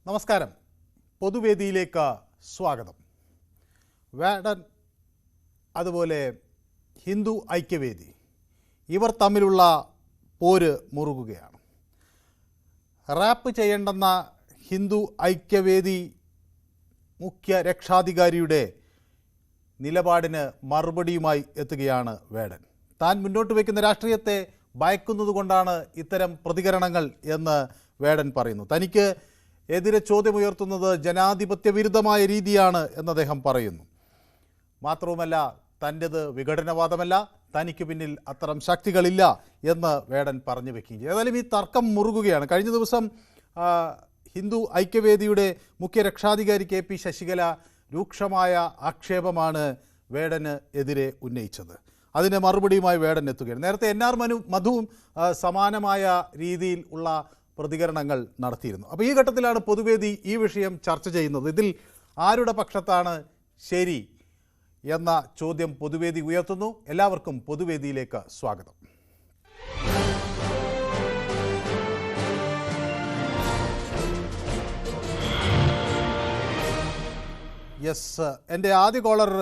നമസ്കാരം. പൊതുവേദിയിലേക്ക് സ്വാഗതം. വേടൻ അതുപോലെ ഹിന്ദു ഐക്യവേദി ഇവർ തമ്മിലുള്ള പോര് മുറുകുകയാണ്. റാപ്പ് ചെയ്യേണ്ടെന്ന ഹിന്ദു ഐക്യവേദി മുഖ്യ രക്ഷാധികാരിയുടെ നിലപാടിന് മറുപടിയുമായി എത്തുകയാണ് വേടൻ. താൻ മുന്നോട്ട് വയ്ക്കുന്ന രാഷ്ട്രീയത്തെ ഭയക്കുന്നതുകൊണ്ടാണ് ഇത്തരം പ്രതികരണങ്ങൾ എന്ന് വേടൻ പറയുന്നു. തനിക്ക് എതിരെ ചോദ്യമുയർത്തുന്നത് ജനാധിപത്യ വിരുദ്ധമായ രീതിയാണ് എന്ന് അദ്ദേഹം പറയുന്നു. മാത്രവുമല്ല, തൻ്റേത് വിഘടനവാദമല്ല, തനിക്ക് പിന്നിൽ അത്തരം ശക്തികളില്ല എന്ന് വേടൻ പറഞ്ഞു വെക്കുകയും ചെയ്തു. ഏതായാലും ഈ തർക്കം മുറുകുകയാണ്. കഴിഞ്ഞ ദിവസം ഹിന്ദു ഐക്യവേദിയുടെ മുഖ്യ രക്ഷാധികാരി KP ശശികല രൂക്ഷമായ ആക്ഷേപമാണ് വേടന് എതിരെ ഉന്നയിച്ചത്. അതിന് മറുപടിയുമായി വേടൻ എത്തുകയാണ്. നേരത്തെ NR മധുവും സമാനമായ രീതിയിൽ ഉള്ള പ്രതികരണങ്ങൾ നടത്തിയിരുന്നു. അപ്പോൾ ഈ ഘട്ടത്തിലാണ് പൊതുവേദി ഈ വിഷയം ചർച്ച ചെയ്യുന്നത്. ഇതിൽ ആരുടെ പക്ഷത്താണ് ശരി എന്ന ചോദ്യം പൊതുവേദി ഉയർത്തുന്നു. എല്ലാവർക്കും പൊതുവേദിയിലേക്ക് സ്വാഗതം. യെസ്, എൻ്റെ ആദ്യ കോളർ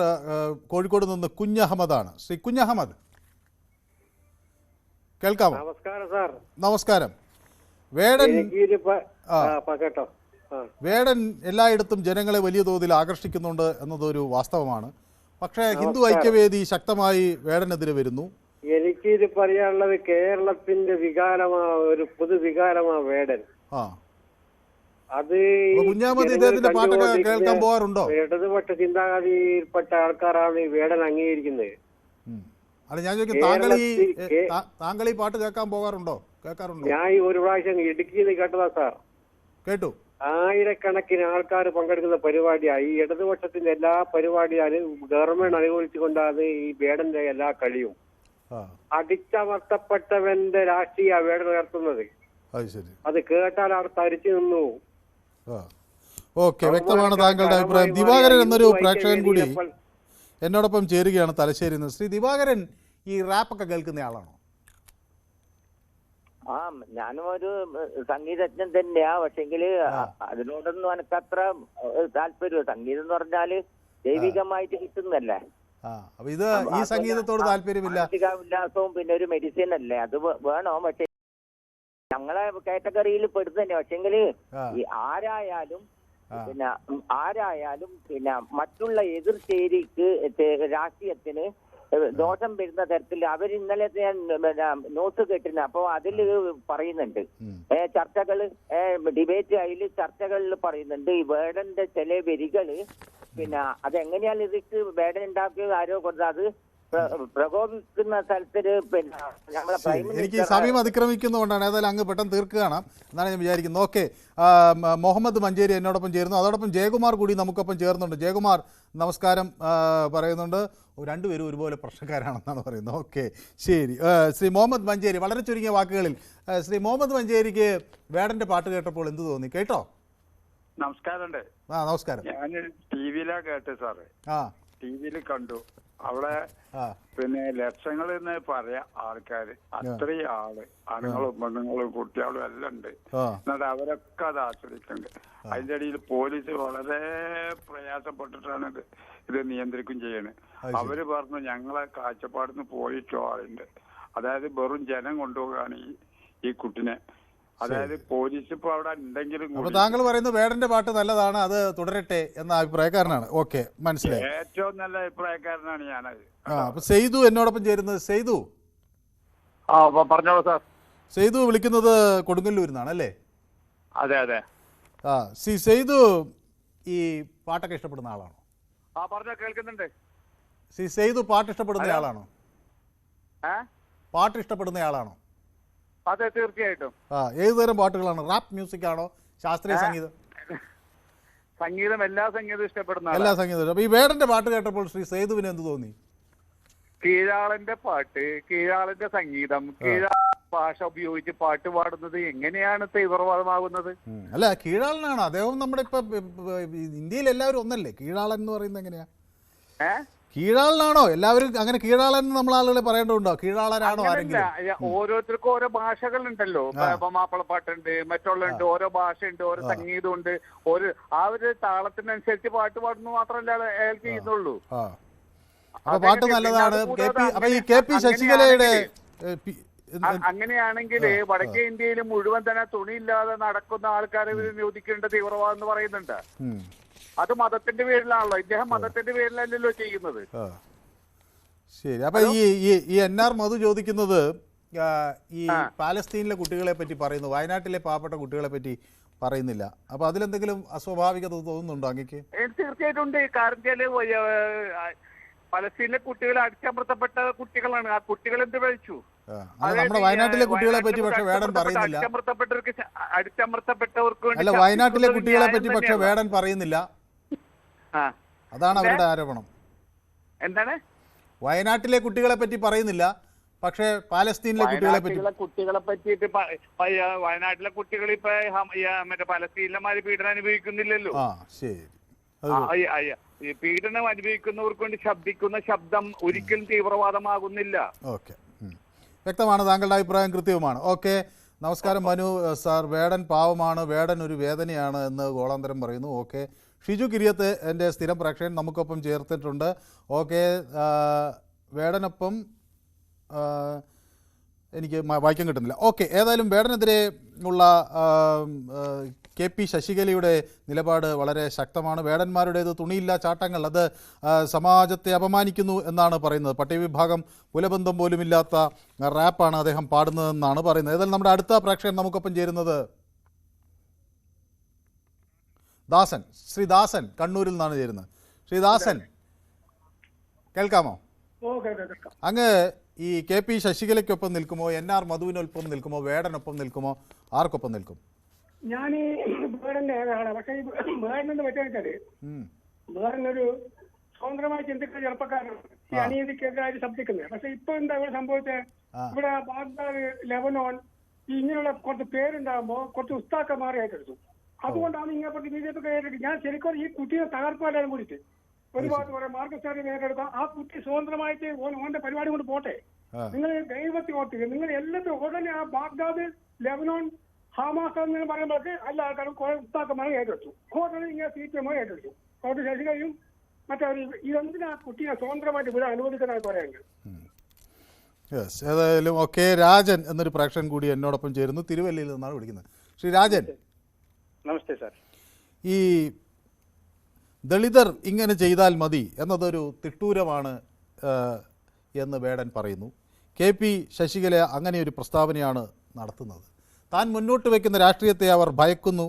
കോഴിക്കോട് നിന്ന് കുഞ്ഞഹമ്മദാണ്. ശ്രീ കുഞ്ഞഹമ്മദ്, കേൾക്കാമോ? നമസ്കാരം സാർ. നമസ്കാരം. വേടൻ എല്ലായിടത്തും ജനങ്ങളെ വലിയ തോതിൽ ആകർഷിക്കുന്നുണ്ട് എന്നതൊരു വാസ്തവമാണ്. പക്ഷേ ഹിന്ദു ഐക്യവേദി ശക്തമായി വേടനെതിരെ വരുന്നു. എനിക്കിത് പറയാനുള്ളത് കേരളത്തിന്റെ വികാരമാണ്, ഒരു പൊതുവികാരമാണ് വേടൻ. അത് കുഞ്ഞാമതി ഇദ്ദേഹത്തിന്റെ പാട്ടൊക്കെ കേൾക്കാൻ പോകാറുണ്ടോ? ഇടതുപക്ഷ ചിന്താഗതിയിൽപ്പെട്ട ആൾക്കാരാണ് ഈ വേടൻ അംഗീകരിക്കുന്നത്. അല്ല, ഞാൻ ചോദിക്കും, താങ്കൾ ഈ പാട്ട് കേൾക്കാൻ പോകാറുണ്ടോ? കേൾക്കാറുണ്ടോ? ഞാൻ ഈ ഒരു പ്രാവശ്യം ഇടുക്കിയിൽ കേട്ടതാ സാർ. കേട്ടു. ആയിരക്കണക്കിന് ആൾക്കാർ പങ്കെടുക്കുന്ന പരിപാടിയാണ്. ഈ ഇടതുപക്ഷത്തിന്റെ എല്ലാ പരിപാടിയും ഗവൺമെന്റ് അനുകൂലിച്ചുകൊണ്ടാണ് ഈ വേടന്റെ എല്ലാ കളിയും. അടിച്ചമർത്തപ്പെട്ടവന്റെ രാഷ്ട്രീയ വേടൻ ഉയർത്തുന്നത്. അത് കേട്ടാൽ അവിടെ തരിച്ചു നിന്നു. ഓക്കെ, വ്യക്തമാണ് താങ്കളുടെ അഭിപ്രായം. ദിവാകരൻ എന്നൊരു പ്രേക്ഷകൻ കൂടി എന്നോടൊപ്പം ചേരുകയാണ് തലശ്ശേരിയിൽ നിന്ന്. ശ്രീ ദിവാകരൻ, ഈ റാപ്പൊക്കെ കേൾക്കുന്ന ആളാണോ? ഞാനും ഒരു സംഗീതജ്ഞൻ തന്നെയാ. പക്ഷെങ്കില് അതിനോടൊന്നും എനിക്കത്ര താല്പര്യം. സംഗീതം എന്ന് പറഞ്ഞാല് ജൈവികമായിട്ട് കിട്ടുന്നല്ലേ. ഇത് ഈ സംഗീതത്തോട് താല്പര്യമില്ല. ഉല്ലാസവും പിന്നെ ഒരു മെഡിസിൻ അല്ലേ, അത് വേണോ? പക്ഷെ ഞങ്ങളെ കാറ്റഗറിയിൽ പെടുന്ന തന്നെ. പക്ഷെങ്കില് ഈ ആരായാലും പിന്നെ മറ്റുള്ള എതിർ ചേരിക്ക് രാഷ്ട്രീയത്തിന് ദോഷം വരുന്ന തരത്തിൽ അവർ ഇന്നലെ ന്യൂസ് കേട്ടിരുന്നു. അപ്പൊ അതിൽ പറയുന്നുണ്ട്, ചർച്ചകള് ഡിബേറ്റ് അതിൽ ചർച്ചകളിൽ പറയുന്നുണ്ട് ഈ വേടന്റെ ചില വരികള് പിന്നെ അതെങ്ങനെയാ ലിറിക്സ് വേടൻ ഉണ്ടാക്കിയത് ആരോ കൊടുത്തത്, അത് പ്രകോപിക്കുന്ന സ്ഥലത്തില് പിന്നെ നമ്മളെ എനിക്ക് സമയം അതിക്രമിക്കുന്നതുകൊണ്ടാണ്. ഏതായാലും അങ്ങ് പെട്ടെന്ന് തീർക്കുകയാണ് എന്നാണ് ഞാൻ വിചാരിക്കുന്നത്. ഓക്കെ, മുഹമ്മദ് മഞ്ചേരി എന്നോടൊപ്പം ചേരുന്നു. അതോടൊപ്പം ജയകുമാർ കൂടി നമുക്കൊപ്പം ചേർന്നുണ്ട്. ജയകുമാർ നമസ്കാരം പറയുന്നുണ്ട്. രണ്ടുപേരും ഒരുപോലെ പ്രശ്നക്കാരാണെന്നാണ് പറയുന്നത്. ഓക്കെ, ശരി. ശ്രീ മുഹമ്മദ് മഞ്ചേരി, വളരെ ചുരുങ്ങിയ വാക്കുകളിൽ ശ്രീ മുഹമ്മദ് മഞ്ചേരിക്ക് വേടന്റെ പാട്ട് കേട്ടപ്പോൾ എന്ത് തോന്നി? കേട്ടോ? നമസ്കാരം. നമസ്കാരം. ഞാൻ ടിവിയിലാ കേട്ടത് സാറേ. ടിവിയിൽ കണ്ടു. അവിടെ പിന്നെ ലക്ഷങ്ങൾ എന്ന് പറയാ ആൾക്കാര്, അത്രയും ആള്, ആണുങ്ങളും പെണ്ണുങ്ങളും കുട്ടികളും എല്ലാം ഉണ്ട്. എന്നിട്ട് അവരൊക്കെ അത് ആസ്വദിക്കുന്നുണ്ട്. അതിന്റെ ഇടയിൽ പോലീസ് വളരെ പ്രയാസപ്പെട്ടിട്ടാണ് ഇത് നിയന്ത്രിക്കുകയും ചെയ്യണത്. അവര് പറഞ്ഞു ഞങ്ങളെ കാഴ്ചപ്പാടിന്ന് പോയിട്ടോ ആളുണ്ട്. അതായത് വെറും ജനം കൊണ്ടുപോകാണ് ഈ കുട്ടിനെ. അതായത് പോലീസ് ഇപ്പൊ അവിടെ ഉണ്ടെങ്കിലും താങ്കൾ പറയുന്നത് വേടന്റെ പാട്ട് നല്ലതാണ്, അത് തുടരട്ടെ എന്ന അഭിപ്രായക്കാരനാണ്. ഓക്കെ, മനസ്സിലായി. ഏറ്റവും നല്ല അഭിപ്രായക്കാരനാണ് ഞാനത്. അപ്പൊ സെയ്തു എന്നോടൊപ്പം ചേരുന്നത്. സെയ്തു, പറഞ്ഞോളൂ സാർ. സെയ്തു വിളിക്കുന്നത് കൊടുങ്ങല്ലൂരിൽ നിന്നാണ് അല്ലേ? അതെ അതെ. സെയ്തു ഈ പാട്ടൊക്കെ ഇഷ്ടപ്പെടുന്ന ആളാണോ? പറഞ്ഞോ, കേൾക്കുന്നുണ്ട്. സെയ്തു പാട്ട് ഇഷ്ടപ്പെടുന്ന ആളാണോ? പാട്ട് ഇഷ്ടപ്പെടുന്ന ആളാണോ? അതെ, തീർച്ചയായിട്ടും. ഏത് തരം പാട്ടുകളാണ്? റാപ്പ് മ്യൂസിക് ആണോ? ശാസ്ത്രീയ സംഗീതം? സംഗീതം, എല്ലാ സംഗീതവും ഇഷ്ടപ്പെടുന്ന എല്ലാ സംഗീതവും. അപ്പൊ ഈ വേടന്റെ പാട്ട് കേട്ടപ്പോൾ ശ്രീ സേതുവിന് എന്ത് തോന്നി? കീഴാളന്റെ പാട്ട്, കീഴാളന്റെ സംഗീതം, കീഴാള ഭാഷ ഉപയോഗിച്ച് പാട്ട് പാടുന്നത് എങ്ങനെയാണ് തീവ്രവാദമാകുന്നത്? അല്ല, കീഴാളനാണ് അദ്ദേഹം. നമ്മുടെ ഇപ്പൊ ഇന്ത്യയിൽ എല്ലാവരും ഒന്നല്ലേ? കീഴാളൻ എന്ന് പറയുന്നത് എങ്ങനെയാ? കീഴാളനാണോ? എല്ലാവരും അങ്ങനെ കീഴാളൻ നമ്മൾ ആളുകളെ പറയേണ്ടതുണ്ടോ? കീഴാളനാണോ ആരെങ്കിലും? ഓരോരുത്തർക്കും ഓരോ ഭാഷകളുണ്ടല്ലോ. മാപ്പിളപ്പാട്ടുണ്ട്, മറ്റുള്ളുണ്ട്, ഓരോ ഭാഷയുണ്ട്, ഓരോ സംഗീതമുണ്ട്. ആ ഒരു താളത്തിനനുസരിച്ച് പാട്ട് പാടുന്നു മാത്രമല്ല അയാൾക്ക് ചെയ്യുന്നുള്ളൂ. അപ്പൊ പാട്ട് നല്ലതാണ്. അപ്പൊ ഈ കെ പി ശശികലയുടെ അങ്ങനെയാണെങ്കിൽ വടക്കേ ഇന്ത്യയിൽ മുഴുവൻ തന്നെ തുണിയില്ലാതെ നടക്കുന്ന ആൾക്കാരെ നിരോധിക്കേണ്ട തീവ്രവാദം എന്ന് പറയുന്നുണ്ട്. അത് മതത്തിന്റെ പേരിലാണല്ലോ. ഇദ്ദേഹം മതത്തിന്റെ പേരിലല്ലല്ലോ ചെയ്യുന്നത്. ശരി. അപ്പൊ ഈ NR മധു ചോദിക്കുന്നത് ഈ പാലസ്തീനിലെ കുട്ടികളെ പറ്റി പറയുന്നു, വയനാട്ടിലെ പാവപ്പെട്ട കുട്ടികളെ പറ്റി പറയുന്നില്ല. അപ്പൊ അതിലെന്തെങ്കിലും അസ്വാഭാവികത തോന്നുന്നുണ്ടോ അങ്ങക്ക്? തീർച്ചയായിട്ടും ഉണ്ട്. കാരണം പലസ്തീനിലെ കുട്ടികൾ അടിച്ചമർത്തപ്പെട്ട കുട്ടികളാണ്. ആ കുട്ടികൾ എന്ത് കഴിച്ചു? നമ്മുടെ വയനാട്ടിലെ കുട്ടികളെ പറ്റി പക്ഷെ വേടൻ പറയുന്നില്ല. അടിച്ചമർത്തപ്പെട്ടവർക്ക് അല്ല, വയനാട്ടിലെ കുട്ടികളെ പറ്റി പക്ഷെ വേടൻ പറയുന്നില്ല. അതാണ് അവരുടെ ആരോപണം. എന്താണ്? വയനാട്ടിലെ കുട്ടികളെ പറ്റി പറയുന്നില്ല, പക്ഷേ പാലസ്തീനിലെ കുട്ടികളെ പറ്റിയിട്ട് വയനാട്ടിലെ കുട്ടികൾ ഇപ്പൊ മറ്റേ പലസ്തീനിലെ പീഡനം അനുഭവിക്കുന്നില്ലല്ലോ. ശരി. പീഡനം അനുഭവിക്കുന്നവർക്ക് വേണ്ടി ശബ്ദിക്കുന്ന ശബ്ദം ഒരിക്കലും തീവ്രവാദമാകുന്നില്ല. ഓക്കെ, വ്യക്തമാണ്. താങ്കളുടെ അഭിപ്രായം കൃത്യവുമാണ്. ഓക്കെ, നമസ്കാരം മനു സാർ. വേടൻ പാവമാണ്, വേടൻ ഒരു വേദനയാണ് എന്ന് ഗോളാന്തരം പറയുന്നു. ഓക്കെ, ഷിജു കിരിയത്ത് എൻ്റെ സ്ഥിരം പ്രേക്ഷകൻ നമുക്കൊപ്പം ചേർത്തിട്ടുണ്ട്. ഓക്കെ, വേടനൊപ്പം എനിക്ക് വായിക്കാൻ കിട്ടുന്നില്ല. ഓക്കെ, ഏതായാലും വേടനെതിരെ ഉള്ള കെ പി ശശികലയുടെ നിലപാട് വളരെ ശക്തമാണ്. വേടന്മാരുടേത് തുണിയില്ല ചാട്ടങ്ങൾ, അത് സമാജത്തെ അപമാനിക്കുന്നു എന്നാണ് പറയുന്നത്. പട്ടികവിഭാഗം കുലബന്ധം പോലുമില്ലാത്ത റാപ്പാണ് അദ്ദേഹം പാടുന്നതെന്നാണ് പറയുന്നത്. ഏതായാലും നമ്മുടെ അടുത്ത പ്രേക്ഷകൻ നമുക്കൊപ്പം ചേരുന്നത് ദാസൻ, ശ്രീ ദാസൻ കണ്ണൂരിൽ നിന്നാണ് ചേരുന്നത്. ശ്രീ ദാസൻ, കേൾക്കാമോ? അങ്ങ് ഈ കെ പി ശശികലയ്ക്കൊപ്പം നിൽക്കുമോ, NR മധുവിനൊപ്പം നിൽക്കുമോ, വേടനൊപ്പം നിൽക്കുമോ, ആർക്കൊപ്പം നിൽക്കും? ഞാൻ ഈ വേടന്റെ ഏതാണ്, പക്ഷെ ഈ വേടനെന്ന് പറ്റുവെച്ചാല് വേടനൊരു സ്വതന്ത്രമായി ചിന്തിക്കുന്ന ചെറുപ്പക്കാരാണ് ഈ അനീതിക്കെതിരായി ശബ്ദിക്കുന്നത്. പക്ഷെ ഇപ്പൊ എന്താ ഇവിടെ സംഭവിച്ചത്? ഇവിടെ ബാഗ്ദാദ്, ലെബനോൺ ഇങ്ങനെയുള്ള കുറച്ച് പേരുണ്ടാകുമ്പോ കുറച്ച് ഉസ്താക്കന്മാരെ ഏറ്റെടുത്തു. അതുകൊണ്ടാണ് ഇങ്ങനെപ്പറ്റി BJP ഏറ്റെടുത്ത്. ഞാൻ ശരിക്കും ഈ കുട്ടിയെ തകർപ്പാലും കൂടിയിട്ട് ഒരു ഭാഗത്ത് പറയാം മാർക്കസ് ഏറ്റെടുക്കാം. ആ കുട്ടി സ്വതന്ത്രമായിട്ട് ഓന്റെ പരിപാടി കൊണ്ട് പോട്ടെ. നിങ്ങൾ ദൈവത്തെ ഓർത്തില്ല, നിങ്ങൾ എല്ലാത്തിനും ഉടനെ ആ ബാഗ്ദാദ്, ലെബനോൺ, ഹമാസ് എന്ന് പറയുമ്പോഴേക്ക് എല്ലാ ആൾക്കാരും കുറെ ഉസ്താക്കന്മാരെ ഏറ്റെടുത്തു. ഉടനെ ഇങ്ങനെ CPM ഏറ്റെടുത്തു. അവിടെ ശശികലയും മറ്റേ ഇതെന്തിനാ കുട്ടിയെ സ്വതന്ത്രമായിട്ട് ഇവിടെ അനുവദിക്കുന്നതായി പറയാനുണ്ട്. ഏതായാലും ഓക്കെ, രാജൻ എന്നൊരു പ്രേക്ഷകൻ കൂടി എന്നോടൊപ്പം ചേരുന്നു. തിരുവല്ലയിൽ നിന്നാണ് വിളിക്കുന്നത്. ശ്രീ രാജൻ, നമസ്തേ സാർ. ഈ ദളിതർ ഇങ്ങനെ ചെയ്താൽ മതി എന്നതൊരു തിട്ടൂരമാണ് എന്ന് വേടൻ പറയുന്നു. കെ പി ശശികല അങ്ങനെയൊരു പ്രസ്താവനയാണ് നടത്തുന്നത്. താൻ മുന്നോട്ട് വയ്ക്കുന്ന രാഷ്ട്രീയത്തെ അവർ ഭയക്കുന്നു,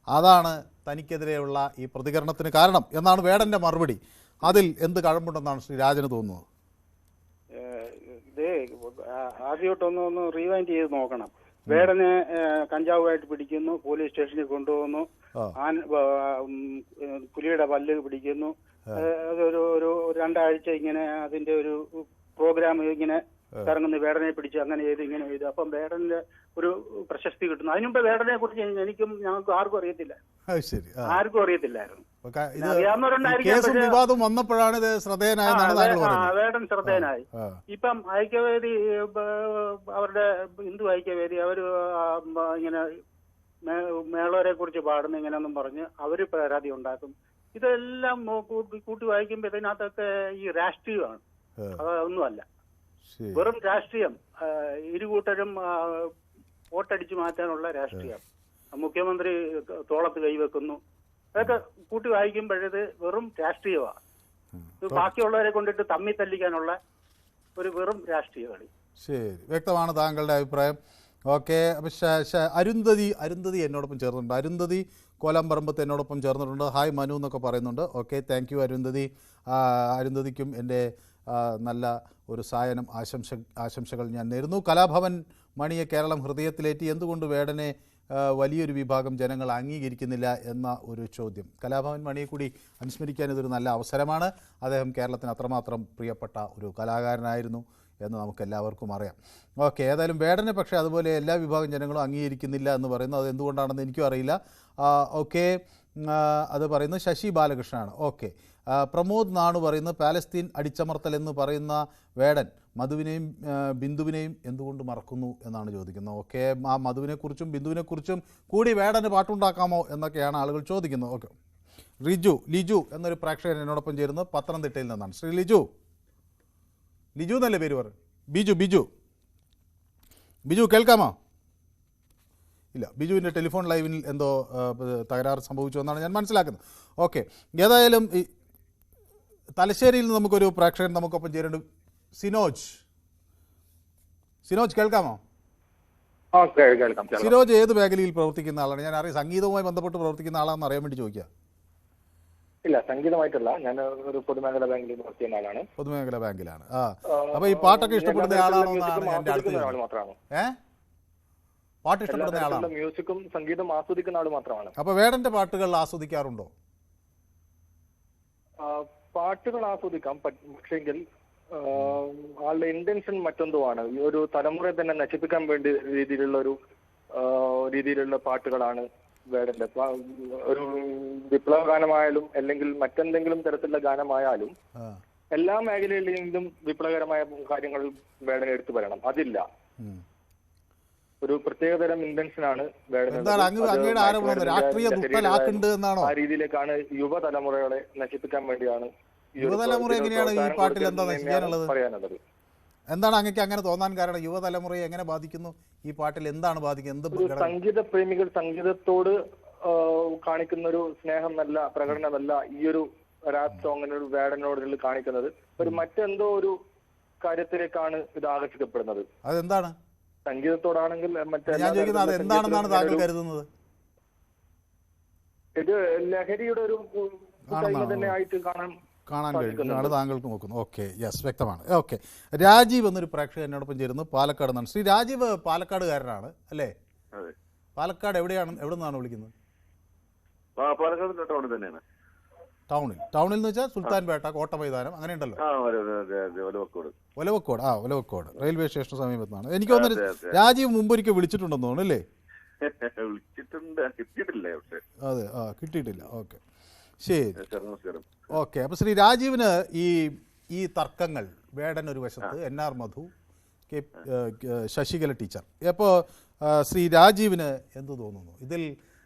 അതാണ് തനിക്കെതിരെയുള്ള ഈ പ്രതികരണത്തിന് കാരണം എന്നാണ് വേടൻ്റെ മറുപടി. അതിൽ എന്ത് കഴമ്പുണ്ടെന്നാണ് ശ്രീ രാജന് തോന്നുന്നത്? ഇത് ആദ്യമായിട്ടൊന്ന് റീവൈൻഡ് ചെയ്ത് നോക്കണം. വേടനെ കഞ്ചാവുമായിട്ട് പിടിക്കുന്നു, പോലീസ് സ്റ്റേഷനിൽ കൊണ്ടുപോകുന്നു, പുലിയുടെ പല്ല് പിടിക്കുന്നു. അതൊരു 2 ആഴ്ച ഇങ്ങനെ അതിന്റെ ഒരു പ്രോഗ്രാം ഇങ്ങനെ കറങ്ങുന്നു. വേടനെ പിടിച്ച് അങ്ങനെ ചെയ്ത് ഇങ്ങനെ ചെയ്തു. അപ്പം വേടന്റെ ഒരു പ്രശസ്തി കിട്ടുന്നു. അതിനുമുമ്പ് വേടനെ കുറിച്ച് എനിക്കും ഞങ്ങൾക്ക് ആർക്കും അറിയത്തില്ല, ആർക്കും അറിയത്തില്ലായിരുന്നു. വിവാദം വന്നപ്പോഴാണ് വേടൻ ശ്രദ്ധേയനായി. ഇപ്പം ഐക്യവേദി, അവരുടെ ഹിന്ദു ഐക്യവേദി, അവര് ഇങ്ങനെ മേളവരെ കുറിച്ച് പാടുന്ന ഇങ്ങനെയൊന്നും പറഞ്ഞ് അവര് പരാതി ഉണ്ടാക്കും. ഇതെല്ലാം കൂട്ടി വായിക്കുമ്പോ ഇതിനകത്തൊക്കെ ഈ രാഷ്ട്രീയമാണ്, അതൊന്നുമല്ല, വെറും രാഷ്ട്രീയം. ഇരുകൂട്ടരും വോട്ടടിച്ചു മാറ്റാനുള്ള രാഷ്ട്രീയം. മുഖ്യമന്ത്രി തോളത്ത് കൈവെക്കുന്നു, അതൊക്കെ കൂട്ടി വായിക്കുമ്പോഴത് വെറും രാഷ്ട്രീയമാണ്. ബാക്കിയുള്ളവരെ കൊണ്ടിട്ട് തമ്മി തല്ലിക്കാനുള്ള ഒരു വെറും രാഷ്ട്രീയ കളി. ശരി, വ്യക്തമാണ് താങ്കളുടെ അഭിപ്രായം. ഓക്കെ, അപ്പം അരുന്ധതി എന്നോടൊപ്പം ചേർന്നിട്ടുണ്ട്. അരുന്ധതി കോലംപറമ്പത്ത് എന്നോടൊപ്പം ചേർന്നിട്ടുണ്ട്. ഹായ് മനു എന്നൊക്കെ പറയുന്നുണ്ട്. Okay, thank you Arundhati. അരുന്ധതിക്കും എൻ്റെ നല്ല ഒരു സായനം ആശംസകൾ ഞാൻ നേരുന്നു. കലാഭവൻ മണിയെ കേരളം ഹൃദയത്തിലേറ്റി, എന്തുകൊണ്ട് വേടനെ വലിയൊരു വിഭാഗം ജനങ്ങൾ അംഗീകരിക്കുന്നില്ല എന്ന ഒരു ചോദ്യം. കലാഭവൻ മണിയെ കൂടി അനുസ്മരിക്കാൻ ഇതൊരു നല്ല അവസരമാണ്. അദ്ദേഹം കേരളത്തിന് അത്രമാത്രം പ്രിയപ്പെട്ട ഒരു കലാകാരനായിരുന്നു എന്ന് നമുക്കെല്ലാവർക്കും അറിയാം. ഓക്കെ, ഏതായാലും വേടനെ പക്ഷേ അതുപോലെ എല്ലാ വിഭാഗം ജനങ്ങളും അംഗീകരിക്കുന്നില്ല എന്ന് പറയുന്നത് അത് എന്തുകൊണ്ടാണെന്ന് എനിക്കും അറിയില്ല. ഓക്കെ, അത് പറയുന്നത് ശശി ബാലകൃഷ്ണനാണ്. ഓക്കെ. പ്രമോദ് നാണു പറയുന്നത് പാലസ്തീൻ അടിച്ചമർത്തൽ എന്ന് പറയുന്ന വേടൻ മധുവിനെയും ബിന്ദുവിനെയും എന്തുകൊണ്ട് മറക്കുന്നു എന്നാണ് ചോദിക്കുന്നത്. ഓക്കെ, ആ മധുവിനെക്കുറിച്ചും ബിന്ദുവിനെക്കുറിച്ചും കൂടി വേടന് പാട്ടുണ്ടാക്കാമോ എന്നൊക്കെയാണ് ആളുകൾ ചോദിക്കുന്നത്. ഓക്കെ. ലിജു എന്നൊരു പ്രേക്ഷകൻ എന്നോടൊപ്പം ചേരുന്നത് പത്തനംതിട്ടയിൽ നിന്നാണ്. ശ്രീ ലിജു എന്നല്ലേ പേര് പറയും? ബിജു കേൾക്കാമോ? ഇല്ല, ബിജുവിൻ്റെ ടെലിഫോൺ ലൈവിൽ എന്തോ തകരാറ് സംഭവിച്ചു എന്നാണ് ഞാൻ മനസ്സിലാക്കുന്നത്. ഓക്കെ, ഏതായാലും ഈ തലശ്ശേരിയിൽ നിന്ന് നമുക്കൊരു പ്രേക്ഷകൻ നമുക്കൊപ്പം ചേരുന്നുണ്ട്. സിനോജ് കേൾക്കാമോ? സിനോജ് ഏത് മേഖലയിൽ പ്രവർത്തിക്കുന്ന ആളാണ്? ഞാൻ അറിയാം സംഗീതവുമായി ബന്ധപ്പെട്ട് പ്രവർത്തിക്കുന്ന ആളാണെന്ന് അറിയാൻ വേണ്ടി ചോദിക്കുക. ഇല്ല, സംഗീതമായിട്ടല്ല, ഞാൻ ഒരു പൊതുമേഖലാ ബാങ്കിൽ പ്രവർത്തി ചെയ്യുന്ന ആളാണ്. പൊതുമേഖലാ ബാങ്കിലാണ്. അപ്പൊ ഈ പാട്ടൊക്കെ ഇഷ്ടപ്പെടുന്ന ആളാണോ എന്നാണ് എൻ്റെ അടുത്ത്. പാട്ട് ഇഷ്ടപ്പെടുന്ന ആളാണ്, മ്യൂസിക്കും സംഗീതം ആസ്വദിക്കുന്ന ആൾ മാത്രമാണ്. അപ്പൊ വേടന്റെ പാട്ടുകൾ ആസ്വദിക്കാറുണ്ടോ? പാട്ടുകൾ ആസ്വദിക്കാം, പക്ഷെങ്കിൽ ആളുടെ ഇന്റൻഷൻ മറ്റെന്തോ ആണ്. ഈ ഒരു തലമുറയെ തന്നെ നശിപ്പിക്കാൻ വേണ്ടി രീതിയിലുള്ള പാട്ടുകളാണ് വേടന്റെ. ഒരു വിപ്ലവ ഗാനമായാലും അല്ലെങ്കിൽ മറ്റെന്തെങ്കിലും തരത്തിലുള്ള ഗാനമായാലും എല്ലാ മേഖലയിലും വിപ്ലവകരമായ കാര്യങ്ങൾ വേടൻ എടുത്തു വരണം. അതില്ല, ഒരു പ്രത്യേകതരം ഇന്റൻഷനാണ് വേടൻ. ആ രീതിയിലേക്കാണ് യുവതലമുറകളെ നശിപ്പിക്കാൻ വേണ്ടിയാണ് യുവതലമുറ എങ്ങനെയാണ് ഈ പാട്ടിൽ എന്താ നശിക്കാനുള്ളത് പറയാനുള്ളത്? എന്താണ് അങ്ങക്ക് അങ്ങനെ തോന്നാൻ കാരണം? യുവതലമുറയെ എങ്ങനെ ബാധിക്കുന്നു ഈ പാട്ടിൽ? എന്താണ് ബാധിക്കുന്നത്? സംഗീത പ്രേമികൾ സംഗീതത്തോട് കാണിക്കുന്ന ഒരു സ്നേഹമല്ല, പ്രകടനമല്ല ഈ ഒരു റാപ്പ് സോങ്ങിന് ഒരു വേടനോട് കാണിക്കുന്നത്. ഒരു മറ്റെന്തോ ഒരു കാര്യത്തിലേക്കാണ് ഇത് ആകർഷിക്കപ്പെടുന്നത്. അതെന്താണ്? സംഗീതത്തോടാണെങ്കിൽ എന്താണെന്നാണ് താങ്കൾ കരുതുന്നത്? ഇത് ലഹരിയുടെ ഒരു തന്നെ ആയിട്ട് കാണാൻ കഴിയുന്നതാണ് താങ്കൾക്ക് നോക്കുന്നു. ഓക്കെ, യെസ്, വ്യക്തമാണ്. ഓക്കെ, രാജീവ് എന്നൊരു പ്രേക്ഷകൻ എന്നോടൊപ്പം ചേരുന്നു പാലക്കാട് നിന്നാണ്. ശ്രീ രാജീവ് പാലക്കാടുകാരനാണ് അല്ലേ? പാലക്കാട് എവിടെ നിന്നാണ് വിളിക്കുന്നത്? ടൗണിൽ എന്ന് വെച്ചാൽ സുൽത്താൻപേട്ട, കോട്ട മൈതാനം അങ്ങനെ ഉണ്ടല്ലോ. ഒലവക്കോട് റെയിൽവേ സ്റ്റേഷന് സമീപത്താണ്. എനിക്ക് തോന്നുന്നു രാജീവ് മുമ്പൊരിക്കൽ വിളിച്ചിട്ടുണ്ടെന്ന് തോന്നുന്നു അല്ലേ? അതെ, കിട്ടിയിട്ടില്ല. ഓക്കെ, ശരി. ഓക്കെ, അപ്പോൾ ശ്രീ രാജീവിന് ഈ തർക്കങ്ങൾ വേടൻ ഒരു വശത്ത്, NR മധു, ശശികല ടീച്ചർ, അപ്പോൾ ശ്രീ രാജീവിന് എന്ത് തോന്നുന്നു?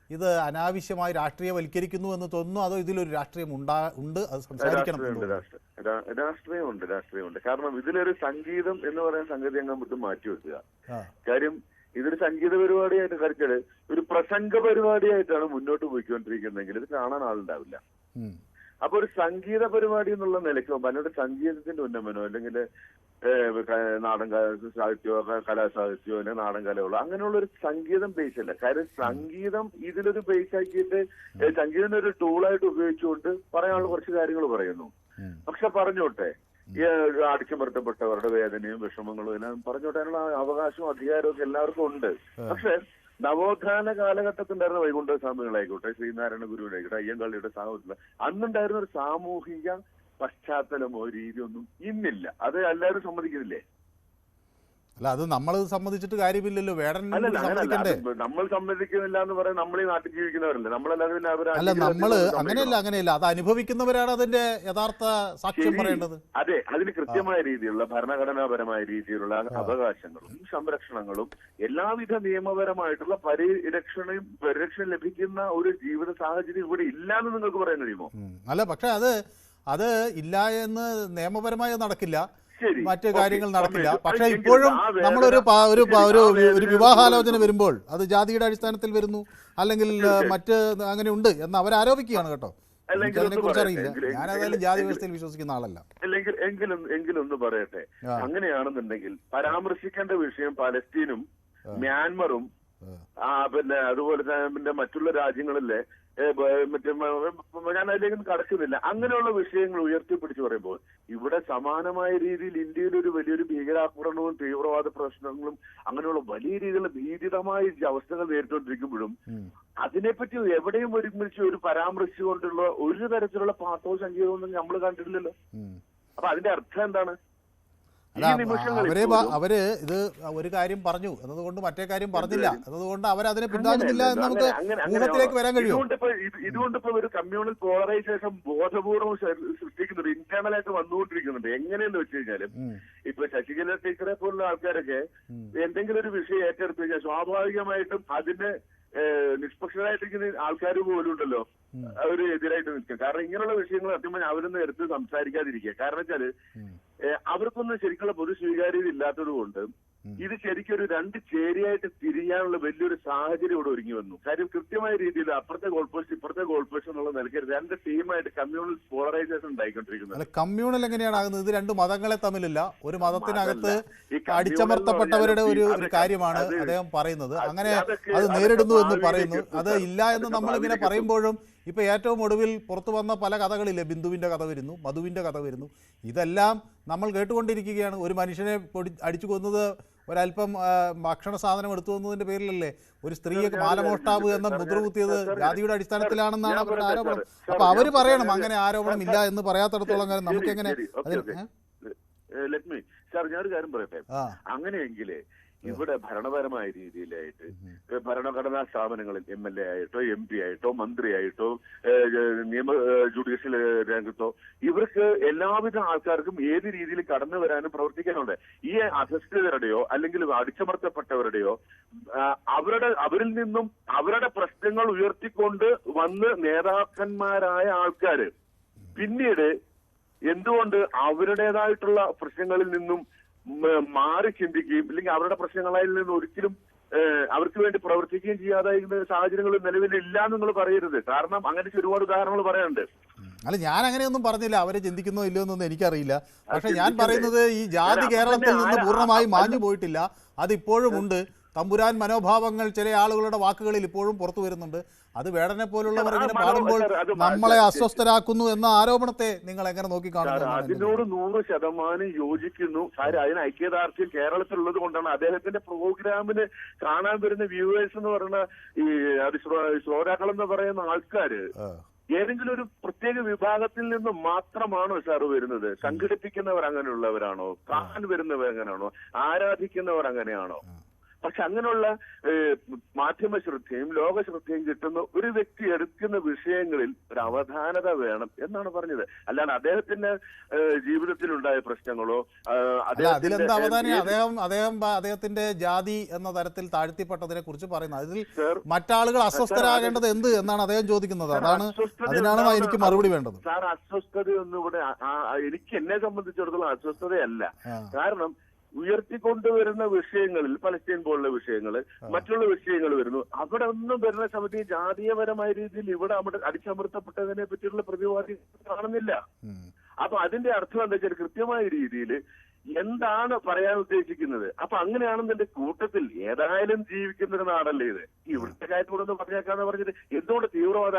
ഇത് അനാവശ്യമായി രാഷ്ട്രീയവൽക്കരിക്കുന്നു എന്ന് തോന്നുന്നു, അതോ ഇതിലൊരു രാഷ്ട്രീയം ഉണ്ട്, അത് സംസാരിക്കണം? രാഷ്ട്രീയമുണ്ട്. കാരണം ഇതിലൊരു സംഗീതം എന്ന് പറയുന്ന സംഗതി അങ്ങ് മാറ്റി വെക്കുക. കാര്യം ഇതൊരു സംഗീത പരിപാടിയായിട്ട് കളിച്ചത് ഒരു പ്രസംഗ പരിപാടിയായിട്ടാണ് മുന്നോട്ട് പോയിക്കൊണ്ടിരിക്കുന്നതെങ്കിൽ ഇത് കാണാൻ ആളുണ്ടാവില്ല. അപ്പൊ ഒരു സംഗീത പരിപാടി എന്നുള്ള നിലയ്ക്കോ അല്ലെങ്കിൽ സംഗീതത്തിന്റെ ഉന്നമനോ അല്ലെങ്കിൽ നാടൻ സാഹിത്യമോ കലാസാഹിത്യമോ അല്ലെങ്കിൽ നാടൻ കലകളോ അങ്ങനെയുള്ള ഒരു സംഗീതം ബേസ് അല്ല. കാര്യം സംഗീതം ഇതിലൊരു ബേസ് ആക്കിയിട്ട് സംഗീതം ഒരു ടൂളായിട്ട് ഉപയോഗിച്ചുകൊണ്ട് പറയാനുള്ള കുറച്ച് കാര്യങ്ങൾ പറയുന്നു. പക്ഷെ പറഞ്ഞോട്ടെ, ഈ അടിച്ചമർത്തപ്പെട്ടവരുടെ വേദനയും വിഷമങ്ങളും എല്ലാം പറഞ്ഞോട്ടെ, അതിനുള്ള അവകാശവും അധികാരവും ഒക്കെ എല്ലാവർക്കും ഉണ്ട്. പക്ഷെ നവോത്ഥാന കാലഘട്ടത്തിലുണ്ടായിരുന്ന വൈകുണ്ഠ സ്വാമികളായിക്കോട്ടെ, ശ്രീനാരായണ ഗുരുവിനായിക്കോട്ടെ, അയ്യങ്കാളിയുടെ സാഹോദര്യ അന്നുണ്ടായിരുന്ന ഒരു സാമൂഹിക പശ്ചാത്തലമോ രീതിയൊന്നും ഇന്നില്ല. അത് എല്ലാവരും സമ്മതിക്കുന്നില്ലേ? അല്ല, അത് നമ്മൾ സമ്മതിച്ചിട്ട് കാര്യമില്ലല്ലോ. വേടൻ നമ്മൾ സമ്മതിക്കുന്നില്ല എന്ന് പറയാൻ നമ്മൾ ഈ നാട്ടിൽ ജീവിക്കുന്നവരല്ലേ, നമ്മളല്ലാതെ. അല്ല, അങ്ങനെയല്ല, അത് അനുഭവിക്കുന്നവരാണ് അതിന്റെ യഥാർത്ഥ സാക്ഷ്യം പറയേണ്ടത്. അതെ, അതിന് കൃത്യമായ രീതിയിലുള്ള ഭരണഘടനാപരമായ രീതിയിലുള്ള അവകാശങ്ങളും സംരക്ഷണങ്ങളും എല്ലാവിധ നിയമപരമായിട്ടുള്ള പരിരക്ഷ ലഭിക്കുന്ന ഒരു ജീവിത സാഹചര്യം ഇവിടെ ഇല്ലാന്ന് നിങ്ങൾക്ക് പറയാൻ കഴിയുമോ? അല്ല, പക്ഷെ അത് ഇല്ല എന്ന് നിയമപരമായി നടക്കില്ല, മറ്റു കാര്യങ്ങൾ നടക്കില്ല. പക്ഷെ ഇപ്പോഴും നമ്മളൊരു ഒരു വിവാഹാലോചന വരുമ്പോൾ അത് ജാതിയുടെ അടിസ്ഥാനത്തിൽ വരുന്നു അല്ലെങ്കിൽ മറ്റ് അങ്ങനെ ഉണ്ട് എന്ന് അവരാരോപിക്കുകയാണ് കേട്ടോ. അതിനെ കുറിച്ച് അറിയില്ല, ഞാൻ ഏതായാലും ജാതി വ്യവസ്ഥയിൽ വിശ്വസിക്കുന്ന ആളല്ല. എങ്കിലൊന്ന് പറയട്ടെ, അങ്ങനെയാണെന്നുണ്ടെങ്കിൽ പരാമർശിക്കേണ്ട വിഷയം പലസ്തീനും മ്യാൻമറും പിന്നെ അതുപോലെ തന്നെ മറ്റുള്ള രാജ്യങ്ങളിലെ ഞാൻ അതിലേക്കൊന്നും കടക്കുന്നില്ല. അങ്ങനെയുള്ള വിഷയങ്ങൾ ഉയർത്തിപ്പിടിച്ച് പറയുമ്പോൾ ഇവിടെ സമാനമായ രീതിയിൽ ഇന്ത്യയിൽ ഒരു വലിയൊരു ഭീകരാക്രമണവും തീവ്രവാദ പ്രശ്നങ്ങളും അങ്ങനെയുള്ള വലിയ രീതിയിലുള്ള ഭീതിതമായ അവസ്ഥകൾ നേരിട്ടുകൊണ്ടിരിക്കുമ്പോഴും അതിനെപ്പറ്റി എവിടെയും ഒരുമിച്ച് ഒരു പരാമർശിച്ചുകൊണ്ടുള്ള ഒരു തരത്തിലുള്ള പാട്ടവും സംഗീതവും ഒന്നും നമ്മൾ കണ്ടിട്ടില്ലല്ലോ. അപ്പൊ അതിന്റെ അർത്ഥം എന്താണ്? അവര് ഇത് ഒരു കാര്യം പറഞ്ഞു എന്നതുകൊണ്ട് മറ്റേ കാര്യം പറഞ്ഞില്ല എന്നതുകൊണ്ട് അവരതിനെ പിന്താങ്ങുന്നില്ല എന്ന് നമുക്ക് ഊഹത്തിലേക്ക് വരാൻ കഴിയും. ഇതുകൊണ്ടിപ്പോ ഒരു കമ്മ്യൂണൽ പോളറൈസേഷൻ ബോധപൂർവ്വം സൃഷ്ടിക്കുന്നുണ്ട്, ഇന്റേണൽ ആയിട്ട് വന്നുകൊണ്ടിരിക്കുന്നുണ്ട്. എങ്ങനെയെന്ന് വെച്ച് കഴിഞ്ഞാല് ഇപ്പൊ ശശികല ടീച്ചറെ പോലുള്ള ആൾക്കാരൊക്കെ എന്തെങ്കിലും ഒരു വിഷയം ഏറ്റെടുത്തു കഴിഞ്ഞാൽ സ്വാഭാവികമായിട്ടും അതിന് നിഷ്പക്ഷരായിട്ടിരിക്കുന്ന ആൾക്കാർ പോലും ഉണ്ടല്ലോ അവര് എതിരായിട്ട് നിൽക്കും. കാരണം ഇങ്ങനെയുള്ള വിഷയങ്ങൾ സത്യം അവരൊന്നും എടുത്ത് സംസാരിക്കാതിരിക്കുക. കാരണം വെച്ചാല് അവർക്കൊന്നും ശരിക്കുള്ള പൊതു സ്വീകാര്യത ഇല്ലാത്തത് കൊണ്ട് ഇത് ശരിക്കും ഒരു രണ്ട് ചേരിയായിട്ട് തിരിയാനുള്ള വലിയൊരു സാഹചര്യം ഇവിടെ ഒരുങ്ങി വന്നു. കാര്യം കൃത്യമായ രീതിയിൽ അപ്പുറത്തെ ഗോൾ പോസ്റ്റ് ഇപ്പുറത്തെ ഗോൾ പോസ്റ്റ് എന്നുള്ള നിലയ്ക്ക് രണ്ട് ടീമായിട്ട് കമ്മ്യൂണൽ പോളറൈസേഷൻ ഉണ്ടായിക്കൊണ്ടിരിക്കുന്നത്. കമ്മ്യൂണൽ എങ്ങനെയാണ് ആകുന്നത്? ഇത് രണ്ട് മതങ്ങളെ തമ്മിലല്ല, ഒരു മതത്തിനകത്ത് അടിച്ചമർത്തപ്പെട്ടവരുടെ ഒരു കാര്യമാണ് അദ്ദേഹം പറയുന്നത്. അങ്ങനെ അത് നേരിടുന്നു എന്ന് പറയുന്നു. അത് ഇല്ല എന്ന് നമ്മളിങ്ങനെ പറയുമ്പോഴും ഇപ്പൊ ഏറ്റവും ഒടുവിൽ പുറത്തു വന്ന പല കഥകളില്ലേ, ബിന്ദുവിന്റെ കഥ വരുന്നു, മധുവിന്റെ കഥ വരുന്നു, ഇതെല്ലാം നമ്മൾ കേട്ടുകൊണ്ടിരിക്കുകയാണ്. ഒരു മനുഷ്യനെ അടിച്ചു കൊന്നത് ഒരല്പം ഭക്ഷണ സാധനം എടുത്തു വന്നതിന്റെ പേരിലല്ലേ? ഒരു സ്ത്രീയെ മാലമോഷ്ടാവ് എന്ന മുദ്ര കുത്തിയത് ജാതിയുടെ അടിസ്ഥാനത്തിലാണെന്നാണ് അവരുടെ ആരോപണം. അപ്പൊ അവര് പറയണം അങ്ങനെ ആരോപണം ഇല്ല എന്ന് പറയാത്തിടത്തോളം കാലം നമുക്ക് എങ്ങനെ. ഞാനൊരു കാര്യം പറയട്ടെ, അങ്ങനെയെങ്കിലേ ഇവിടെ ഭരണപരമായ രീതിയിലായിട്ട് ഭരണഘടനാ സ്ഥാപനങ്ങളിൽ MLA ആയിട്ടോ MP ആയിട്ടോ മന്ത്രിയായിട്ടോ ജുഡീഷ്യൽ രംഗത്തോ ഇവർക്ക് എല്ലാവിധ ആൾക്കാർക്കും ഏത് രീതിയിൽ കടന്നു വരാനും പ്രവർത്തിക്കാനുണ്ട്. ഈ അധസ്ഥിതരുടെയോ അല്ലെങ്കിൽ അടിച്ചമർത്തപ്പെട്ടവരുടെയോ അവരിൽ നിന്നും അവരുടെ പ്രശ്നങ്ങൾ ഉയർത്തിക്കൊണ്ട് വന്ന് നേതാക്കന്മാരായ ആൾക്കാര് പിന്നീട് എന്തുകൊണ്ട് അവരുടേതായിട്ടുള്ള പ്രശ്നങ്ങളിൽ നിന്നും മാറി ചിന്തിക്കുകയും അല്ലെങ്കിൽ അവരുടെ പ്രശ്നങ്ങളിൽ നിന്ന് ഒരിക്കലും അവർക്ക് വേണ്ടി പ്രവർത്തിക്കുകയും ചെയ്യാതായിരുന്ന സാഹചര്യങ്ങൾ നിലവിലില്ല എന്ന് നിങ്ങൾ പറയരുത്. കാരണം അങ്ങനെ ഒരുപാട് ഉദാഹരണങ്ങൾ പറയാനുണ്ട്. അല്ല, ഞാൻ അങ്ങനെയൊന്നും പറഞ്ഞില്ല അവരെ ചിന്തിക്കുന്നോ ഇല്ലയോ എന്നൊന്നും എനിക്കറിയില്ല. പക്ഷെ ഞാൻ പറയുന്നത് ഈ ജാതി കേരളത്തിൽ നിന്ന് പൂർണ്ണമായി മാഞ്ഞു പോയിട്ടില്ല, അതിപ്പോഴും ഉണ്ട്. തമ്പുരാൻ മനോഭാവങ്ങൾ ചില ആളുകളുടെ വാക്കുകളിൽ ഇപ്പോഴും പുറത്തു വരുന്നുണ്ട്. അത് വേടനെ പോലുള്ളവർ ഇങ്ങനെ പാടുമ്പോൾ നമ്മളെ അസ്വസ്ഥരാക്കുന്നു എന്ന ആരോപണത്തെ നിങ്ങൾ എങ്ങനെ നോക്കിക്കാണുന്നു? അതിനോട് 100% യോജിക്കുന്നു. അതിന് ഐക്യദാർഢ്യം കേരളത്തിലുള്ളത് കൊണ്ടാണ് അദ്ദേഹത്തിന്റെ പ്രോഗ്രാമിന് കാണാൻ വരുന്ന വ്യൂവേഴ്സ് എന്ന് പറയുന്ന ഈ ശ്രോതാക്കൾ എന്ന് പറയുന്ന ആൾക്കാര് ഏതെങ്കിലും ഒരു പ്രത്യേക വിഭാഗത്തിൽ നിന്ന് മാത്രമാണോ സാർ വരുന്നത്? സംഘടിപ്പിക്കുന്നവർ അങ്ങനെയുള്ളവരാണോ? കാണാൻ വരുന്നവർ അങ്ങനെയാണോ? ആരാധിക്കുന്നവർ അങ്ങനെയാണോ? പക്ഷെ അങ്ങനെയുള്ള മാധ്യമ ശ്രദ്ധയും ലോക ശ്രദ്ധയും കിട്ടുന്ന ഒരു വ്യക്തി എടുക്കുന്ന വിഷയങ്ങളിൽ ഒരു അവധാനത വേണം എന്നാണ് പറഞ്ഞത്. അല്ലാതെ അദ്ദേഹത്തിന്റെ ജീവിതത്തിലുണ്ടായ പ്രശ്നങ്ങളോ അതിലെന്താ അവധാനം? അദ്ദേഹത്തിന്റെ ജാതി എന്ന തരത്തിൽ താഴ്ത്തിപ്പെട്ടതിനെ കുറിച്ച് പറയുന്നത്, അതിൽ മറ്റാളുകൾ അസ്വസ്ഥരാകേണ്ടത് എന്ത് എന്നാണ് അദ്ദേഹം ചോദിക്കുന്നത്. അതിനാണ് എനിക്ക് മറുപടി വേണ്ടത്. സാർ, അസ്വസ്ഥതയൊന്നും ഇവിടെ എനിക്ക് എന്നെ സംബന്ധിച്ചിടത്തോളം അസ്വസ്ഥതയല്ല. കാരണം ഉയർത്തിക്കൊണ്ടുവരുന്ന വിഷയങ്ങളിൽ പലസ്തീൻ പോലുള്ള വിഷയങ്ങൾ മറ്റുള്ള വിഷയങ്ങൾ വരുന്നു. അവിടെ ഒന്നും വരുന്ന സമയത്ത് ജാതീയപരമായ രീതിയിൽ ഇവിടെ അവിടെ അടിച്ചമർത്തപ്പെട്ടതിനെ പറ്റിയുള്ള പ്രതിവാദി കാണുന്നില്ല. അപ്പൊ അതിന്റെ അർത്ഥം എന്താ വെച്ചാൽ കൃത്യമായ രീതിയിൽ എന്താണ് പറയാൻ ഉദ്ദേശിക്കുന്നത്. അപ്പൊ അങ്ങനെയാണെന്നെ കൂട്ടത്തിൽ ഏതായാലും ജീവിക്കുന്ന ഒരു നാടല്ലേ ഇത്. ഇവിടുത്തെ കാര്യത്തോടൊന്ന് പറഞ്ഞേക്കാന്ന് പറഞ്ഞിട്ട് എന്തുകൊണ്ട് തീവ്രവാദ